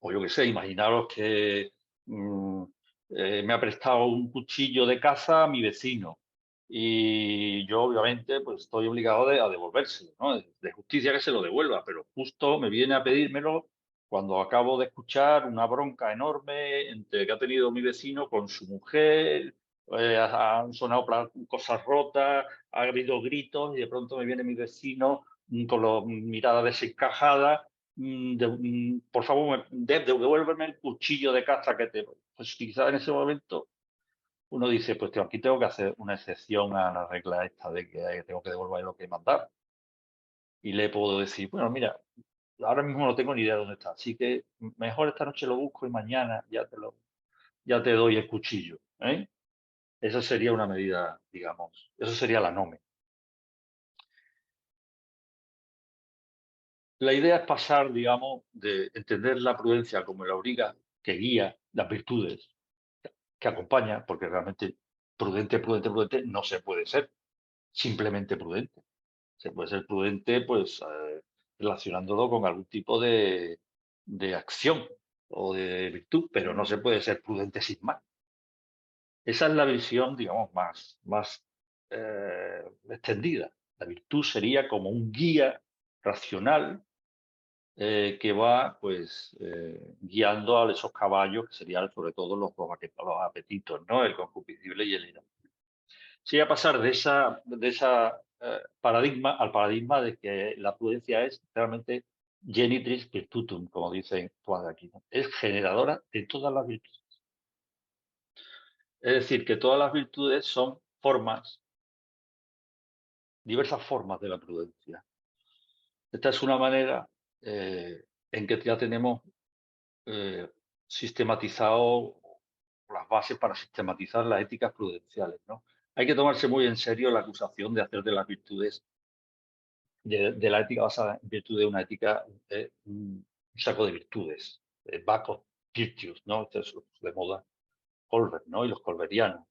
O yo qué sé, imaginaros que mm, me ha prestado un cuchillo de caza a mi vecino y yo obviamente pues estoy obligado a devolvérselo, ¿no? De justicia que se lo devuelva, pero justo me viene a pedírmelo cuando acabo de escuchar una bronca enorme entre que ha tenido mi vecino con su mujer, han sonado cosas rotas, ha habido gritos y de pronto me viene mi vecino con la mirada desencajada por favor, devuélveme el cuchillo de caza que te... Pues quizás en ese momento uno dice, pues tío, aquí tengo que hacer una excepción a la regla esta de que tengo que devolver lo que he mandado. Y le puedo decir, bueno, mira, ahora mismo no tengo ni idea de dónde está, así que mejor esta noche lo busco y mañana ya te doy el cuchillo. Esa sería una medida, digamos, eso sería la NOME. La idea es pasar, digamos, de entender la prudencia como la auriga que guía las virtudes que acompaña, porque realmente prudente no se puede ser simplemente prudente. Se puede ser prudente, pues, relacionándolo con algún tipo de acción o de virtud, pero no se puede ser prudente sin más. Esa es la visión, digamos, más extendida. La virtud sería como un guía racional que va pues guiando a esos caballos que serían sobre todo los apetitos, ¿no? El concupiscible y el ira. Sería pasar de esa paradigma al paradigma de que la prudencia es realmente genitrix virtutum, como dicen Juan de Aquino. Es generadora de todas las virtudes. Es decir, que todas las virtudes son diversas formas de la prudencia. Esta es una manera en que ya tenemos eh, sistematizado las bases para sistematizar las éticas prudenciales, ¿no? hay que tomarse muy en serio la acusación de hacer de las virtudes, de la ética basada en virtud de una ética, un saco de virtudes, bag of virtues, ¿no? Esto es de moda Colbert, ¿no? Y los colbertianos.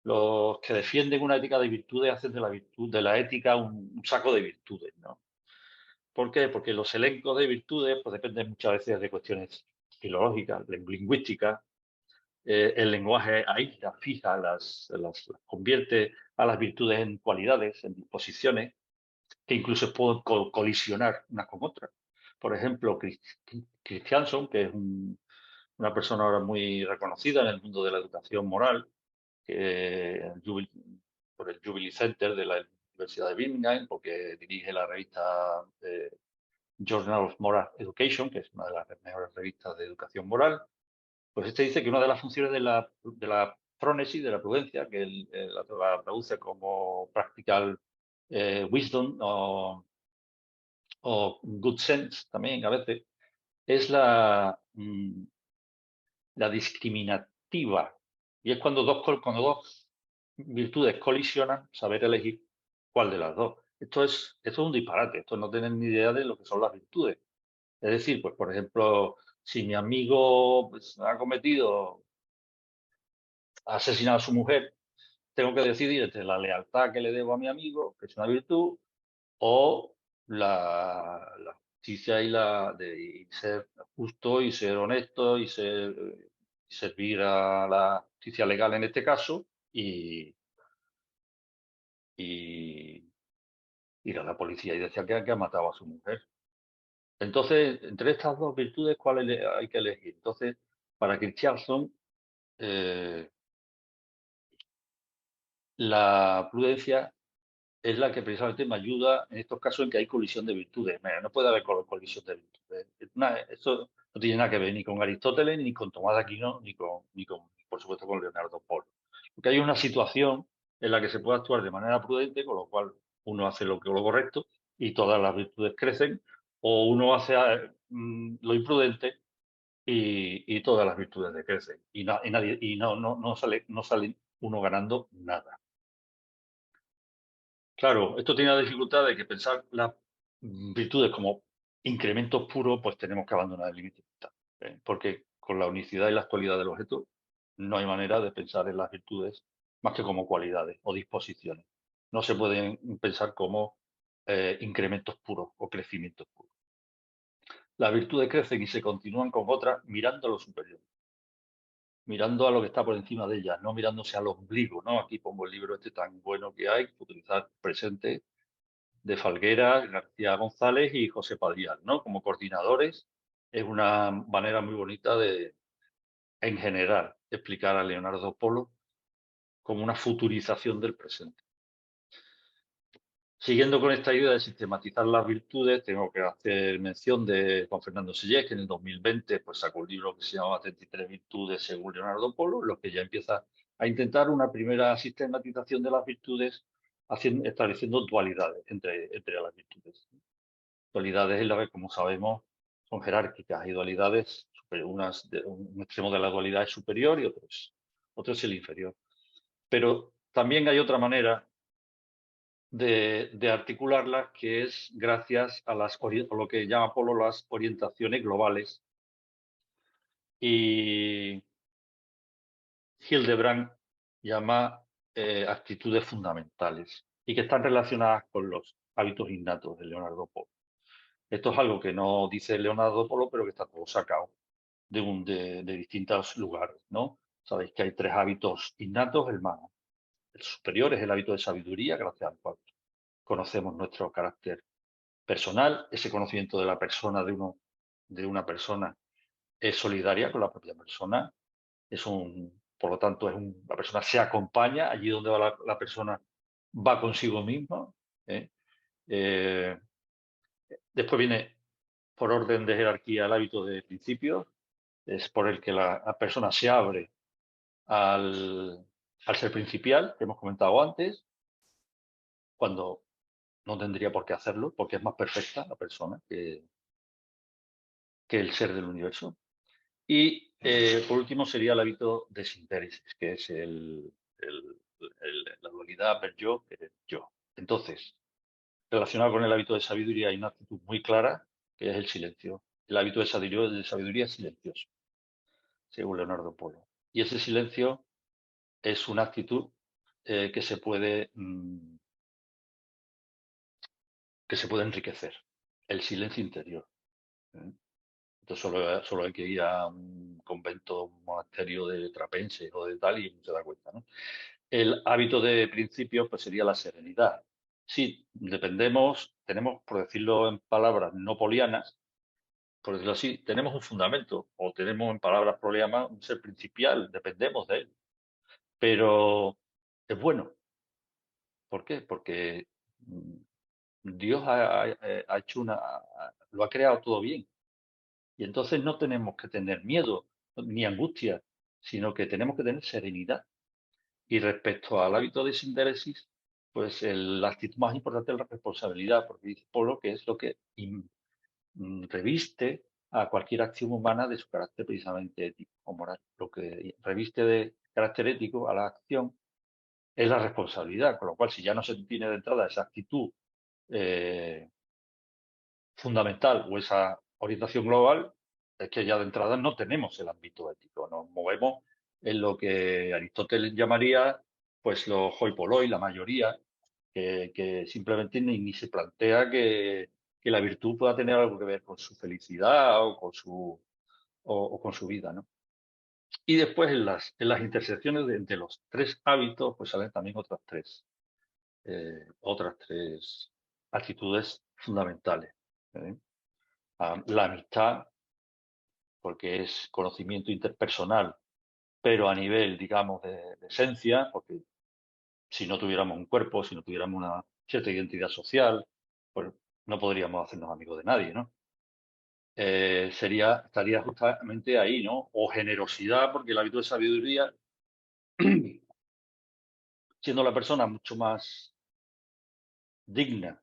Los que defienden una ética de virtudes hacen de la virtud, de la ética un saco de virtudes, ¿no? ¿Por qué? Porque los elencos de virtudes pues, dependen muchas veces de cuestiones filológicas, lingüísticas. El lenguaje aísla, fija, las convierte a las virtudes en cualidades, en disposiciones, que incluso pueden colisionar unas con otras. Por ejemplo, Christianson, que es una persona ahora muy reconocida en el mundo de la educación moral, que por el Jubilee Center de la Universidad de Birmingham, porque dirige la revista Journal of Moral Education, que es una de las mejores revistas de educación moral. Pues este dice que una de las funciones de la phronesis, de la prudencia, que él la traduce como practical wisdom o good sense también a veces, es la discriminativa. Y es cuando dos virtudes colisionan, saber elegir cuál de las dos. Esto es un disparate, esto no tienen ni idea de lo que son las virtudes. Es decir, pues por ejemplo, si mi amigo pues, ha asesinado a su mujer, tengo que decidir entre la lealtad que le debo a mi amigo, que es una virtud, o la justicia y ser justo y ser honesto y servir a la justicia legal en este caso y ir a la policía y decir que ha matado a su mujer. Entonces, entre estas dos virtudes, ¿cuál hay que elegir? Entonces, para Christianson, eh, la prudencia es la que precisamente me ayuda en estos casos en que hay colisión de virtudes. Mira, no puede haber colisión de virtudes. Esto no tiene nada que ver ni con Aristóteles, ni con Tomás de Aquino, por supuesto, con Leonardo Polo. Porque hay una situación en la que se puede actuar de manera prudente, con lo cual uno hace lo correcto y todas las virtudes crecen, o uno hace lo imprudente y todas las virtudes decrecen. No sale uno ganando nada. Claro, esto tiene la dificultad de que pensar las virtudes como incrementos puros, pues tenemos que abandonar el límite vital, porque con la unicidad y la actualidad del objeto no hay manera de pensar en las virtudes más que como cualidades o disposiciones. No se pueden pensar como incrementos puros o crecimientos puros. Las virtudes crecen y se continúan con otras mirando a lo superior, mirando a lo que está por encima de ellas, no mirándose al ombligo, ¿no? Aquí pongo el libro este tan bueno que hay, utilizar presente de Falguera, García González y José Padrial, ¿no? Como coordinadores. Es una manera muy bonita de, en general, explicar a Leonardo Polo como una futurización del presente. Siguiendo con esta idea de sistematizar las virtudes, tengo que hacer mención de Juan Fernando Sellés, que en el 2020 pues, sacó un libro que se llama 33 virtudes según Leonardo Polo, lo que ya empieza a intentar una primera sistematización de las virtudes, estableciendo dualidades entre las virtudes. Dualidades en las que, como sabemos, son jerárquicas. Hay dualidades, un extremo de la dualidad es superior y otro es el inferior. Pero también hay otra manera de articularlas, que es gracias a lo que llama Polo las orientaciones globales. Y Hildebrand llama actitudes fundamentales y que están relacionadas con los hábitos innatos de Leonardo Polo. Esto es algo que no dice Leonardo Polo, pero que está todo sacado de distintos lugares, ¿no? Sabéis que hay tres hábitos innatos. El superior es el hábito de sabiduría, gracias al cual conocemos nuestro carácter personal. Ese conocimiento de la persona de una persona es solidaria con la propia persona. Por lo tanto, la persona se acompaña allí donde va la persona, va consigo misma. ¿eh? Después viene, por orden de jerarquía, el hábito de principios, es por el que la persona se abre al ser principial, que hemos comentado antes, cuando no tendría por qué hacerlo, porque es más perfecta la persona que el ser del universo. Y por último sería el hábito de sintéresis, que es la dualidad ver yo, querer yo. Entonces, relacionado con el hábito de sabiduría hay una actitud muy clara, que es el silencio. El hábito de sabiduría es silencioso, según Leonardo Polo. Y ese silencio es una actitud que se puede enriquecer. El silencio interior. ¿eh? Entonces solo hay que ir a un convento, un monasterio de trapense o de tal y uno se da cuenta, ¿no? El hábito de principio pues sería la serenidad. Sí, tenemos, por decirlo en palabras no polianas, por decirlo así, tenemos un fundamento, o tenemos en palabras polianas un ser principial, dependemos de él. Pero es bueno. ¿Por qué? Porque Dios ha hecho lo ha creado todo bien. Y entonces no tenemos que tener miedo ni angustia, sino que tenemos que tener serenidad. Y respecto al hábito de sindéresis, pues la actitud más importante es la responsabilidad, porque dice Polo que es lo que reviste a cualquier acción humana de su carácter precisamente ético o moral. Lo que reviste de carácter ético a la acción es la responsabilidad, con lo cual si ya no se tiene de entrada esa actitud eh, fundamental o esa orientación global, es que ya de entrada no tenemos el ámbito ético, nos movemos en lo que Aristóteles llamaría pues los hoi polloi, la mayoría, que simplemente ni se plantea que la virtud pueda tener algo que ver con su felicidad o con su vida, ¿no? Y después en las intersecciones de los tres hábitos, pues salen también otras tres actitudes fundamentales. ¿eh? La amistad, porque es conocimiento interpersonal, pero a nivel, digamos, de esencia, porque si no tuviéramos un cuerpo, si no tuviéramos una cierta identidad social, pues no podríamos hacernos amigos de nadie, ¿no? Estaría justamente ahí, ¿no? O generosidad, porque el hábito de sabiduría, siendo la persona mucho más digna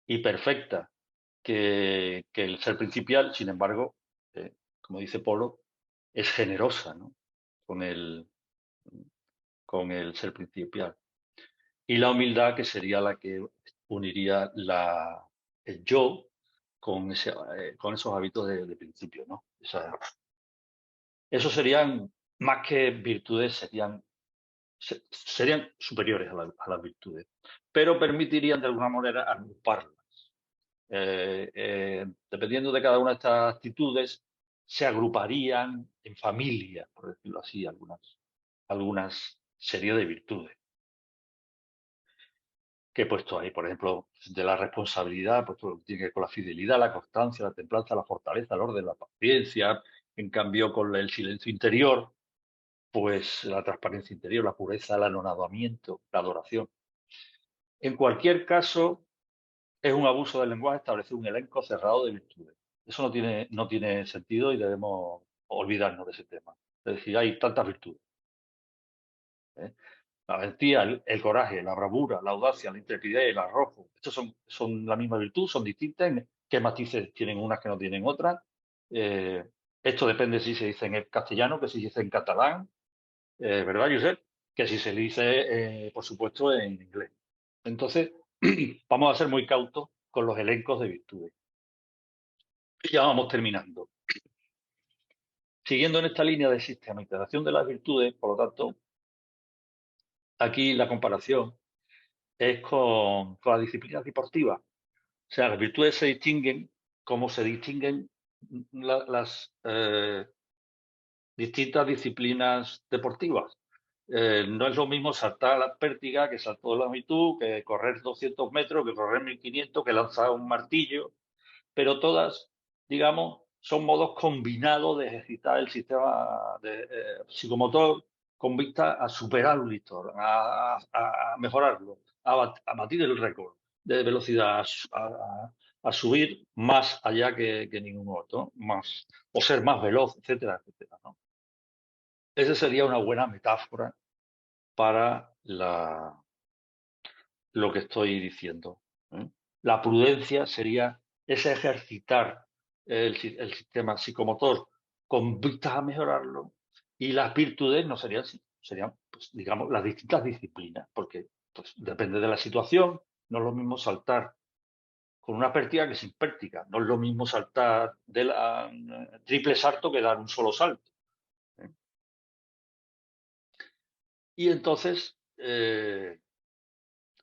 y perfecta que el ser principial, sin embargo, como dice Polo, es generosa, ¿no? con el, con el ser principial. Y la humildad, que sería la que uniría el yo con esos hábitos de principio, ¿no? Esos serían, más que virtudes, serían superiores a las virtudes, pero permitirían de alguna manera agruparlas. Dependiendo de cada una de estas actitudes, se agruparían en familias, por decirlo así, algunas series de virtudes que he puesto ahí. Por ejemplo, de la responsabilidad, pues todo lo que tiene que ver con la fidelidad, la constancia, la templanza, la fortaleza, el orden, la paciencia. En cambio, con el silencio interior, pues la transparencia interior, la pureza, el anonadamiento, la adoración. En cualquier caso, es un abuso del lenguaje establecer un elenco cerrado de virtudes. Eso no tiene sentido y debemos olvidarnos de ese tema. Es decir, hay tantas virtudes. ¿eh? La valentía, el coraje, la bravura, la audacia, la intrepidez, el arrojo. Estos son la misma virtud, son distintas. ¿Qué matices tienen unas que no tienen otras? Eh, Esto depende si se dice en castellano, que si se dice en catalán, ¿verdad, Josep? Que si se dice, por supuesto, en inglés. Entonces, vamos a ser muy cautos con los elencos de virtudes. Y ya vamos terminando. Siguiendo en esta línea de sistematización de las virtudes, por lo tanto, aquí la comparación es con la disciplina deportiva. O sea, las virtudes se distinguen como se distinguen las distintas disciplinas deportivas. No es lo mismo saltar a la pértiga que saltar de la longitud, que correr 200 metros, que correr 1500, que lanzar un martillo, pero todas, digamos, son modos combinados de ejercitar el sistema psicomotor con vista a superar un listón, a mejorarlo, a batir el récord de velocidad, a subir más allá que ningún otro, más, o ser más veloz, etcétera, etcétera, ¿no? Esa sería una buena metáfora para lo que estoy diciendo. La prudencia sería ese ejercitar el sistema psicomotor con vistas a mejorarlo, y las virtudes no serían así, serían, pues, digamos, las distintas disciplinas, porque pues, depende de la situación, no es lo mismo saltar con una pértiga que sin pértiga, no es lo mismo saltar de la triple salto que dar un solo salto. Y entonces,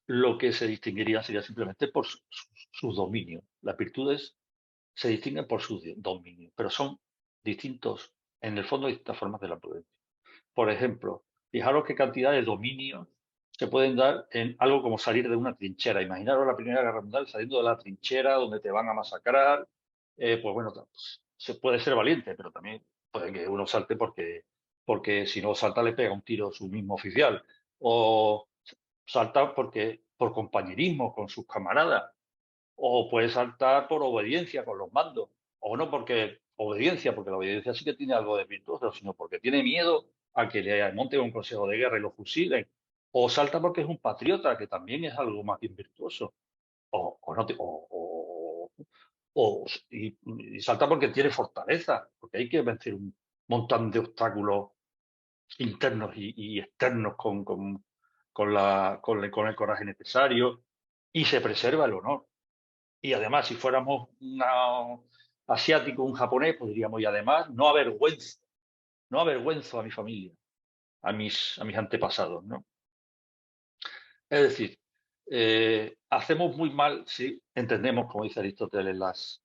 lo que se distinguiría sería simplemente por sus dominios. Las virtudes se distinguen por sus dominios, pero son distintos, en el fondo, distintas formas de la prudencia. Por ejemplo, fijaros qué cantidad de dominios se pueden dar en algo como salir de una trinchera. Imaginaros la Primera Guerra Mundial saliendo de la trinchera donde te van a masacrar. Pues bueno, pues, se puede ser valiente, pero también puede que uno salte porque si no salta le pega un tiro su mismo oficial. O salta por compañerismo con sus camaradas. O puede saltar por obediencia con los mandos. O no porque obediencia, porque la obediencia sí que tiene algo de virtuoso, sino porque tiene miedo a que le monten un consejo de guerra y lo fusilen. O salta porque es un patriota, que también es algo más bien virtuoso. O no y salta porque tiene fortaleza, porque hay que vencer un montón de obstáculos internos y externos con el coraje necesario y se preserva el honor. Y además, si fuéramos un asiático, un japonés, pues diríamos, y además no avergüenzo a mi familia, a mis antepasados, ¿no? Es decir, hacemos muy mal si entendemos, como dice Aristóteles, las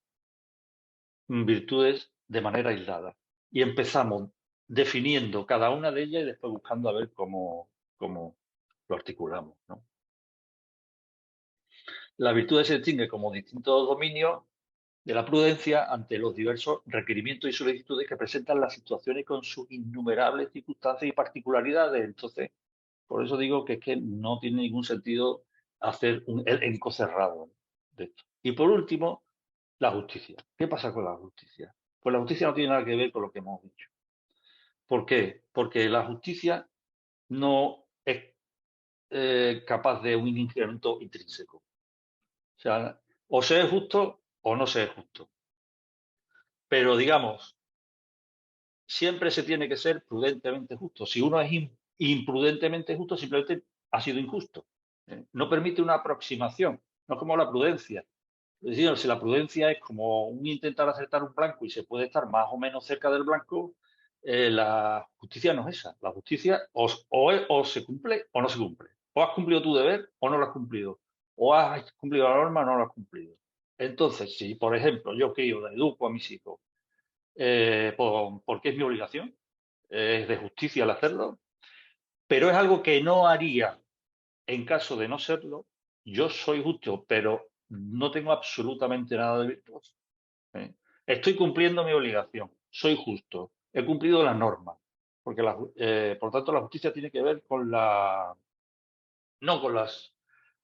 virtudes de manera aislada. Y empezamos definiendo cada una de ellas y después buscando a ver cómo lo articulamos, ¿no? Las virtudes se distinguen como distintos dominios de la prudencia ante los diversos requerimientos y solicitudes que presentan las situaciones con sus innumerables circunstancias y particularidades. Entonces, por eso digo que es que no tiene ningún sentido hacer el encocerrado de esto. Y por último, la justicia. ¿Qué pasa con la justicia? Pues la justicia no tiene nada que ver con lo que hemos dicho. ¿Por qué? Porque la justicia no es capaz de un incremento intrínseco. O sea, o se es justo o no se es justo. Pero digamos, siempre se tiene que ser prudentemente justo. Si uno es imprudentemente justo, simplemente ha sido injusto. No permite una aproximación, no es como la prudencia. Es decir, si la prudencia es como un intentar acertar un blanco y se puede estar más o menos cerca del blanco, la justicia no es esa. La justicia o se cumple o no se cumple. O has cumplido tu deber o no lo has cumplido. O has cumplido la norma o no lo has cumplido. Entonces, si, por ejemplo, yo crío, educo a mis hijos porque es mi obligación, es de justicia el hacerlo, pero es algo que no haría en caso de no serlo. Yo soy justo, pero no tengo absolutamente nada de virtuoso. ¿eh? Estoy cumpliendo mi obligación, soy justo, he cumplido las normas, porque por tanto la justicia tiene que ver no con las,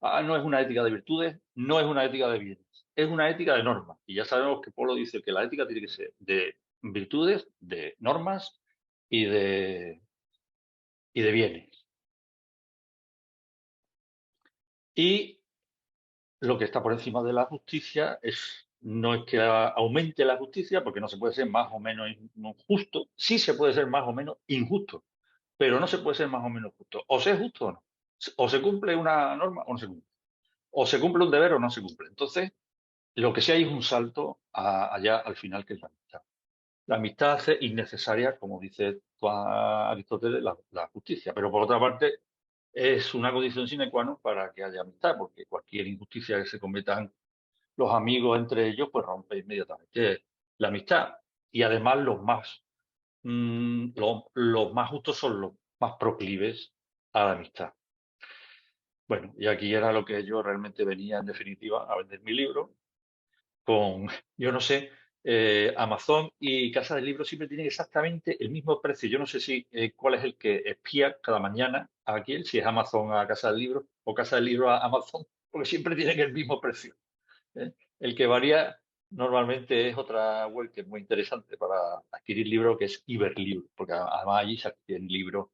no es una ética de virtudes, no es una ética de bienes, es una ética de normas. Y ya sabemos que Polo dice que la ética tiene que ser de virtudes, de normas y de bienes. Y lo que está por encima de la justicia no es que aumente la justicia, porque no se puede ser más o menos justo, sí se puede ser más o menos injusto, pero no se puede ser más o menos justo. O se es justo o no. O se cumple una norma o no se cumple. O se cumple un deber o no se cumple. Entonces, lo que sí hay es un salto allá al final, que es la amistad. La amistad hace innecesaria, como dice Aristóteles, la justicia. Pero por otra parte, es una condición sine qua non para que haya amistad, porque cualquier injusticia que se cometan los amigos entre ellos, pues rompe inmediatamente la amistad. Y además los más justos son los más proclives a la amistad. Bueno, y aquí era lo que yo realmente venía, en definitiva, a vender mi libro con, yo no sé, Amazon y Casa del Libro siempre tienen exactamente el mismo precio. Yo no sé si cuál es el que espía cada mañana a quién, si es Amazon a Casa del Libro o Casa del Libro a Amazon, porque siempre tienen el mismo precio. ¿eh? El que varía normalmente es otra web que es muy interesante para adquirir libros, que es Iberlibro, porque además allí se adquieren libros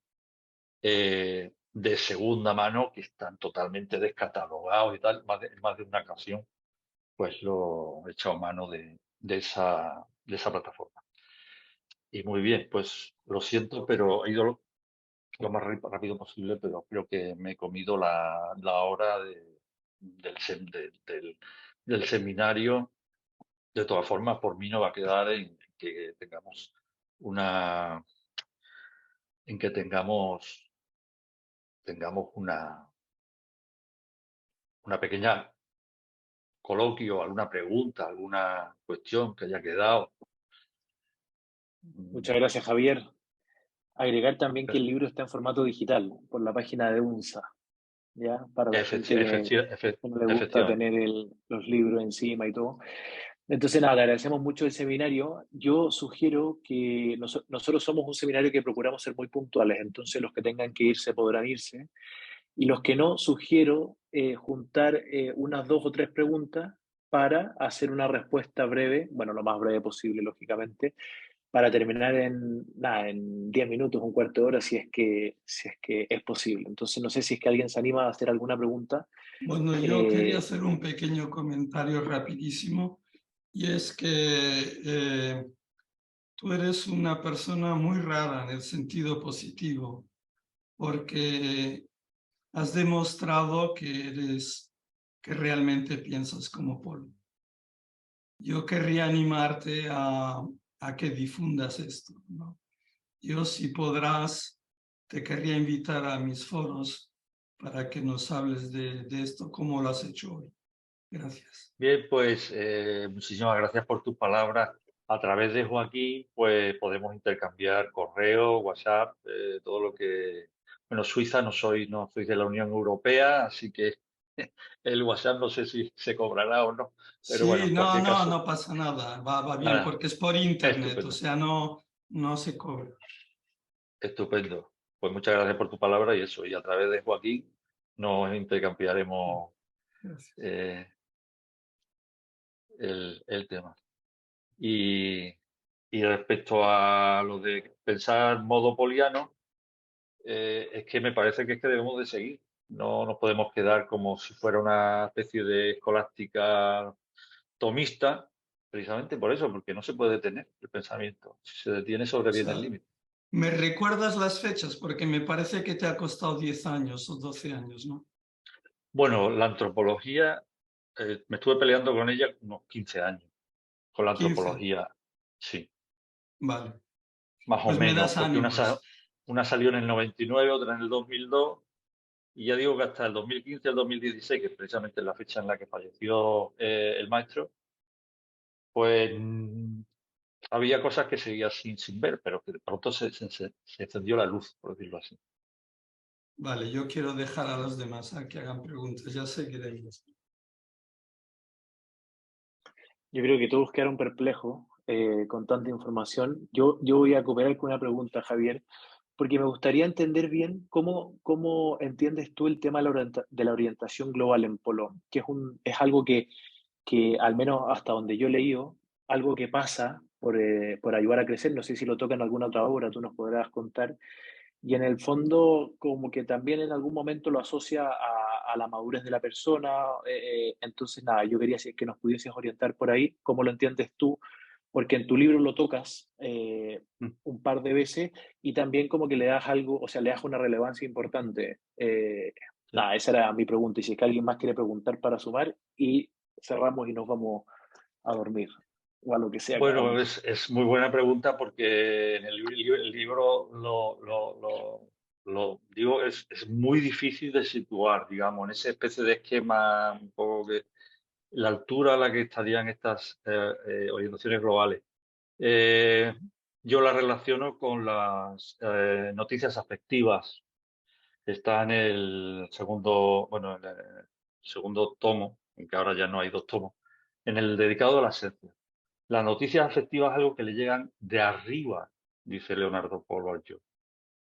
de segunda mano que están totalmente descatalogados y tal, más de una ocasión pues lo he echado mano de esa plataforma. Y muy bien, pues lo siento, pero he ido lo más rápido posible, pero creo que me he comido la hora del seminario. De todas formas, por mí no va a quedar en que tengamos una, en que tengamos una pequeña coloquio, alguna pregunta, alguna cuestión que haya quedado. Muchas gracias, Javier. Agregar también que el libro está en formato digital por la página de UNSA, ¿ya? Para la gente que no le gusta Efectivamente. tener los libros encima y todo. Entonces, nada, le agradecemos mucho el seminario. Yo sugiero que nosotros somos un seminario que procuramos ser muy puntuales, entonces los que tengan que irse podrán irse. Y los que no, sugiero juntar unas 2 o 3 preguntas para hacer una respuesta breve, bueno, lo más breve posible, lógicamente, para terminar nada, en 10 minutos, un cuarto de hora, si es que es posible. Entonces, no sé si es que alguien se anima a hacer alguna pregunta. Bueno, yo quería hacer un pequeño comentario rapidísimo, y es que tú eres una persona muy rara en el sentido positivo, porque has demostrado que realmente piensas como Paul. Yo querría animarte a que difundas esto, ¿no? Yo, si podrás, te querría invitar a mis foros para que nos hables de esto, como lo has hecho hoy. Gracias. Bien, pues muchísimas gracias por tus palabras. A través de Joaquín, pues podemos intercambiar correo, WhatsApp, todo lo que... Bueno, Suiza no soy de la Unión Europea, así que el WhatsApp no sé si se cobrará o no, pero bueno, Sí, en cualquier caso, no pasa nada, va bien, nada, porque es por internet, o estupendo, sea, no se cobra. estupendo. Pues muchas gracias por tu palabra y eso, y a través de Joaquín nos intercambiaremos Gracias. eh, el tema. Y, y respecto a lo de pensar modo poliano, es que me parece que es que debemos de seguir. No nos podemos quedar como si fuera una especie de escolástica tomista, precisamente por eso, porque no se puede detener el pensamiento. Si se detiene, O sobreviene el sea, límite. ¿me recuerdas las fechas? Porque me parece que te ha costado 10 años o 12 años, ¿no? Bueno, la antropología, me estuve peleando con ella unos 15 años. Con la 15. antropología, sí, Vale. más o Pues me menos, das porque ánimos. una salió en el 99, otra en el 2002. Y ya digo que hasta el 2015, el 2016, que es precisamente la fecha en la que falleció el maestro, pues había cosas que seguía sin ver, pero que de pronto se encendió la luz, por decirlo así. Vale, yo quiero dejar a los demás a que hagan preguntas, ya seguiremos. Yo creo que todos quedaron perplejos con tanta información. Yo voy a cooperar con una pregunta, Javier, porque me gustaría entender bien cómo entiendes tú el tema de la orientación global en Polo, que es algo que, al menos hasta donde yo he leído, algo que pasa por ayudar a crecer. No sé si lo toca en alguna otra obra, tú nos podrás contar. Y en el fondo, como que también en algún momento lo asocia a la madurez de la persona. Entonces, nada, yo quería si es que nos pudieses orientar por ahí, cómo lo entiendes tú, porque en tu libro lo tocas Mm. un par de veces y también como que le das algo, o sea, le das una relevancia importante. Sí. Nada, esa era mi pregunta. Y si es que alguien más quiere preguntar para sumar y cerramos y nos vamos a dormir o a lo que sea que Bueno, hagamos. es muy buena pregunta porque en el libro lo digo, es muy difícil de situar, digamos, en esa especie de esquema un poco que la altura a la que estarían estas orientaciones globales. Eh, yo la relaciono con las noticias afectivas. Está en el segundo, bueno, en el segundo tomo, en que ahora ya no hay dos tomos, en el dedicado a la esencia. Las noticias afectivas es algo que le llegan de arriba, dice Leonardo Polvallo.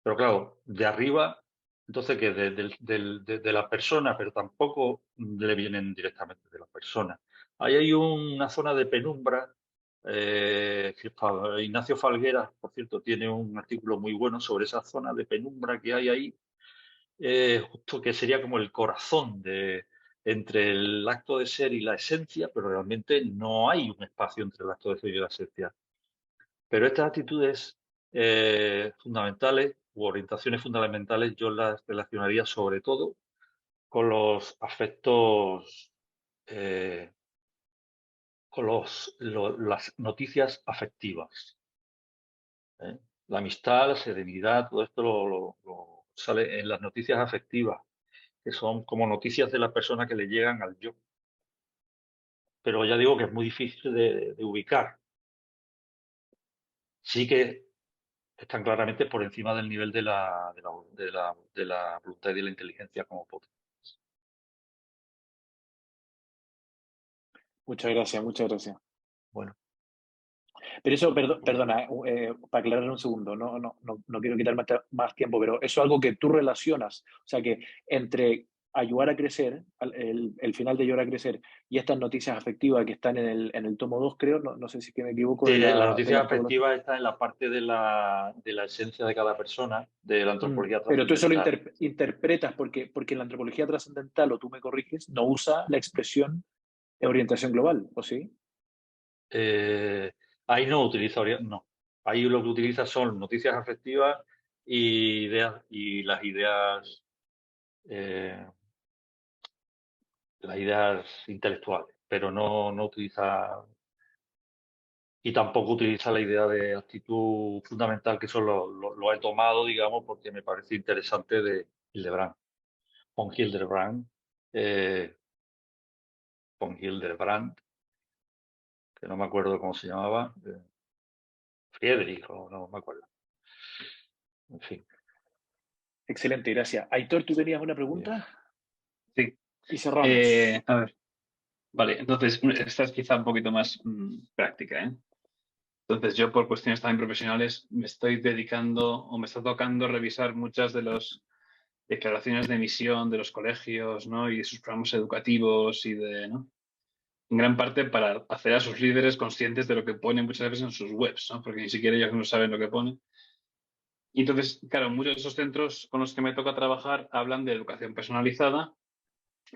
Pero claro, de arriba, entonces que de la persona, pero tampoco le vienen directamente de la persona. Ahí hay una zona de penumbra. Ignacio Falgueras, por cierto, tiene un artículo muy bueno sobre esa zona de penumbra que hay ahí, justo que sería como el corazón entre el acto de ser y la esencia, pero realmente no hay un espacio entre el acto de ser y la esencia. Pero estas actitudes fundamentales u orientaciones fundamentales yo las relacionaría sobre todo con los afectos, con las noticias afectivas. La amistad, la serenidad, todo esto lo sale en las noticias afectivas, que son como noticias de la persona que le llegan al yo. Pero ya digo que es muy difícil de ubicar. Sí que están claramente por encima del nivel de la voluntad y de la inteligencia como potencia. Muchas gracias, muchas gracias. Bueno, Pero eso, perdona, para aclarar un segundo, no quiero quitar más tiempo, pero eso es algo que tú relacionas, o sea que entre ayudar a crecer, el final de ayudar a crecer y estas noticias afectivas que están en el tomo 2, creo, no sé si es que me equivoco sí, de la de noticia la metodología. afectiva está en la parte de la esencia de cada persona, de la antropología Pero tú eso lo trascendental. interpretas porque la antropología trascendental, o tú me corriges, no usa la expresión orientación global, ¿o sí? Eh, ahí no utiliza, no. Ahí lo que utiliza son noticias afectivas y eh, las ideas intelectuales, pero no utiliza, y tampoco utiliza la idea de actitud fundamental, que eso lo he tomado, digamos, porque me parece interesante de Hildebrand. Von Hildebrand, eh, von Hildebrand, que no me acuerdo cómo se llamaba, Friedrich, o no me acuerdo. En fin. Excelente, gracias. Aitor, ¿tú tenías una pregunta? Sí. Y cerramos. A ver. Vale, entonces, esta es quizá un poquito más práctica, ¿eh? Entonces, yo por cuestiones también profesionales me estoy dedicando o me está tocando revisar muchas de las declaraciones de misión de los colegios, ¿no? Y de sus programas educativos y de, ¿no? En gran parte para hacer a sus líderes conscientes de lo que ponen muchas veces en sus webs, ¿no? Porque ni siquiera ellos no saben lo que ponen. Y entonces, claro, muchos de esos centros con los que me toca trabajar hablan de educación personalizada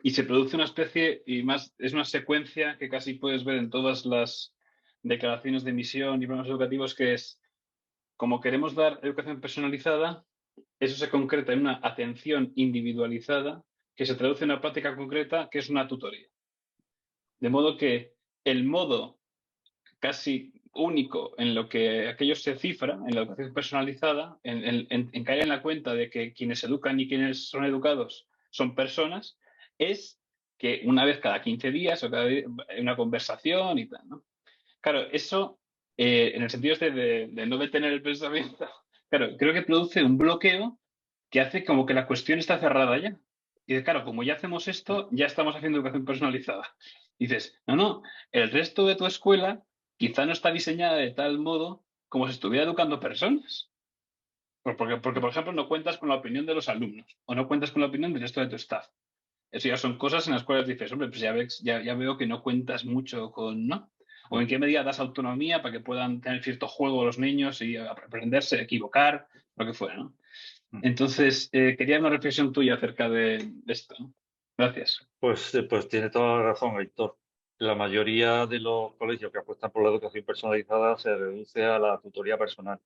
y se produce una especie, y más, es una secuencia que casi puedes ver en todas las declaraciones de misión y programas educativos, que es, como queremos dar educación personalizada, eso se concreta en una atención individualizada que se traduce en una práctica concreta que es una tutoría. De modo que el modo casi único en lo que aquello se cifra, en la educación personalizada, en caer en la cuenta de que quienes educan y quienes son educados son personas, es que una vez cada 15 días o cada día, una conversación y tal, ¿no? Claro, eso, en el sentido este de no detener el pensamiento, claro, creo que produce un bloqueo que hace como que la cuestión está cerrada ya. Y claro, como ya hacemos esto, ya estamos haciendo educación personalizada. Y dices, no, el resto de tu escuela quizá no está diseñada de tal modo como si estuviera educando personas. Porque, por ejemplo, no cuentas con la opinión de los alumnos o no cuentas con la opinión del resto de tu staff. Eso ya son cosas en las cuales dices, hombre, pues ya veo que no cuentas mucho con, ¿no? O en qué medida das autonomía para que puedan tener cierto juego los niños y aprenderse, equivocar, lo que fuera, ¿no? Entonces, quería una reflexión tuya acerca de esto, ¿no? Gracias. Pues tiene toda la razón, Héctor. La mayoría de los colegios que apuestan por la educación personalizada se reduce a la tutoría personal.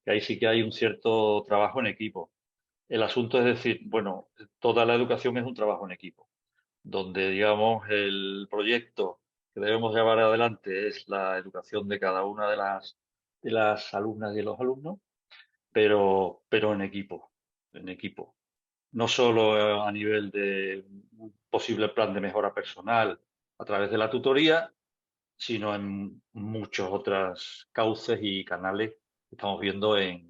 Y ahí sí que hay un cierto trabajo en equipo. El asunto es decir, bueno, toda la educación es un trabajo en equipo, donde, digamos, el proyecto que debemos llevar adelante es la educación de cada una de las alumnas y de los alumnos, pero en equipo, en equipo. No solo a nivel de un posible plan de mejora personal a través de la tutoría, sino en muchos otros cauces y canales que estamos viendo de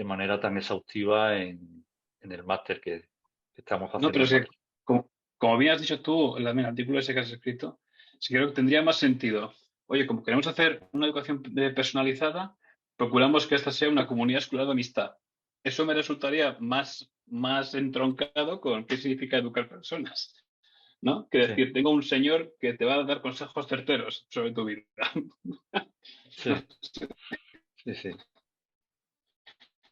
manera tan exhaustiva en el máster que estamos No, pero haciendo es en que, Madrid. como bien has dicho tú en el artículo ese que has escrito, sí creo que tendría más sentido. Oye, como queremos hacer una educación personalizada, procuramos que esta sea una comunidad escolar de amistad. Eso me resultaría más entroncado con qué significa educar personas, ¿no? Que Sí, decir, tengo un señor que te va a dar consejos certeros sobre tu vida. sí, sí, sí.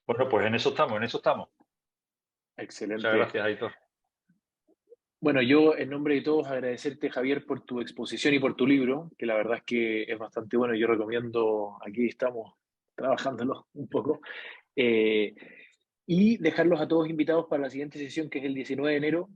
Bueno, pues en eso estamos, en eso estamos. Muchas Excelente. gracias, Aitor. Bueno, yo en nombre de todos agradecerte, Javier, por tu exposición y por tu libro, que la verdad es que es bastante bueno. Yo recomiendo, aquí estamos trabajándolo un poco. Y dejarlos a todos invitados para la siguiente sesión, que es el 19 de enero,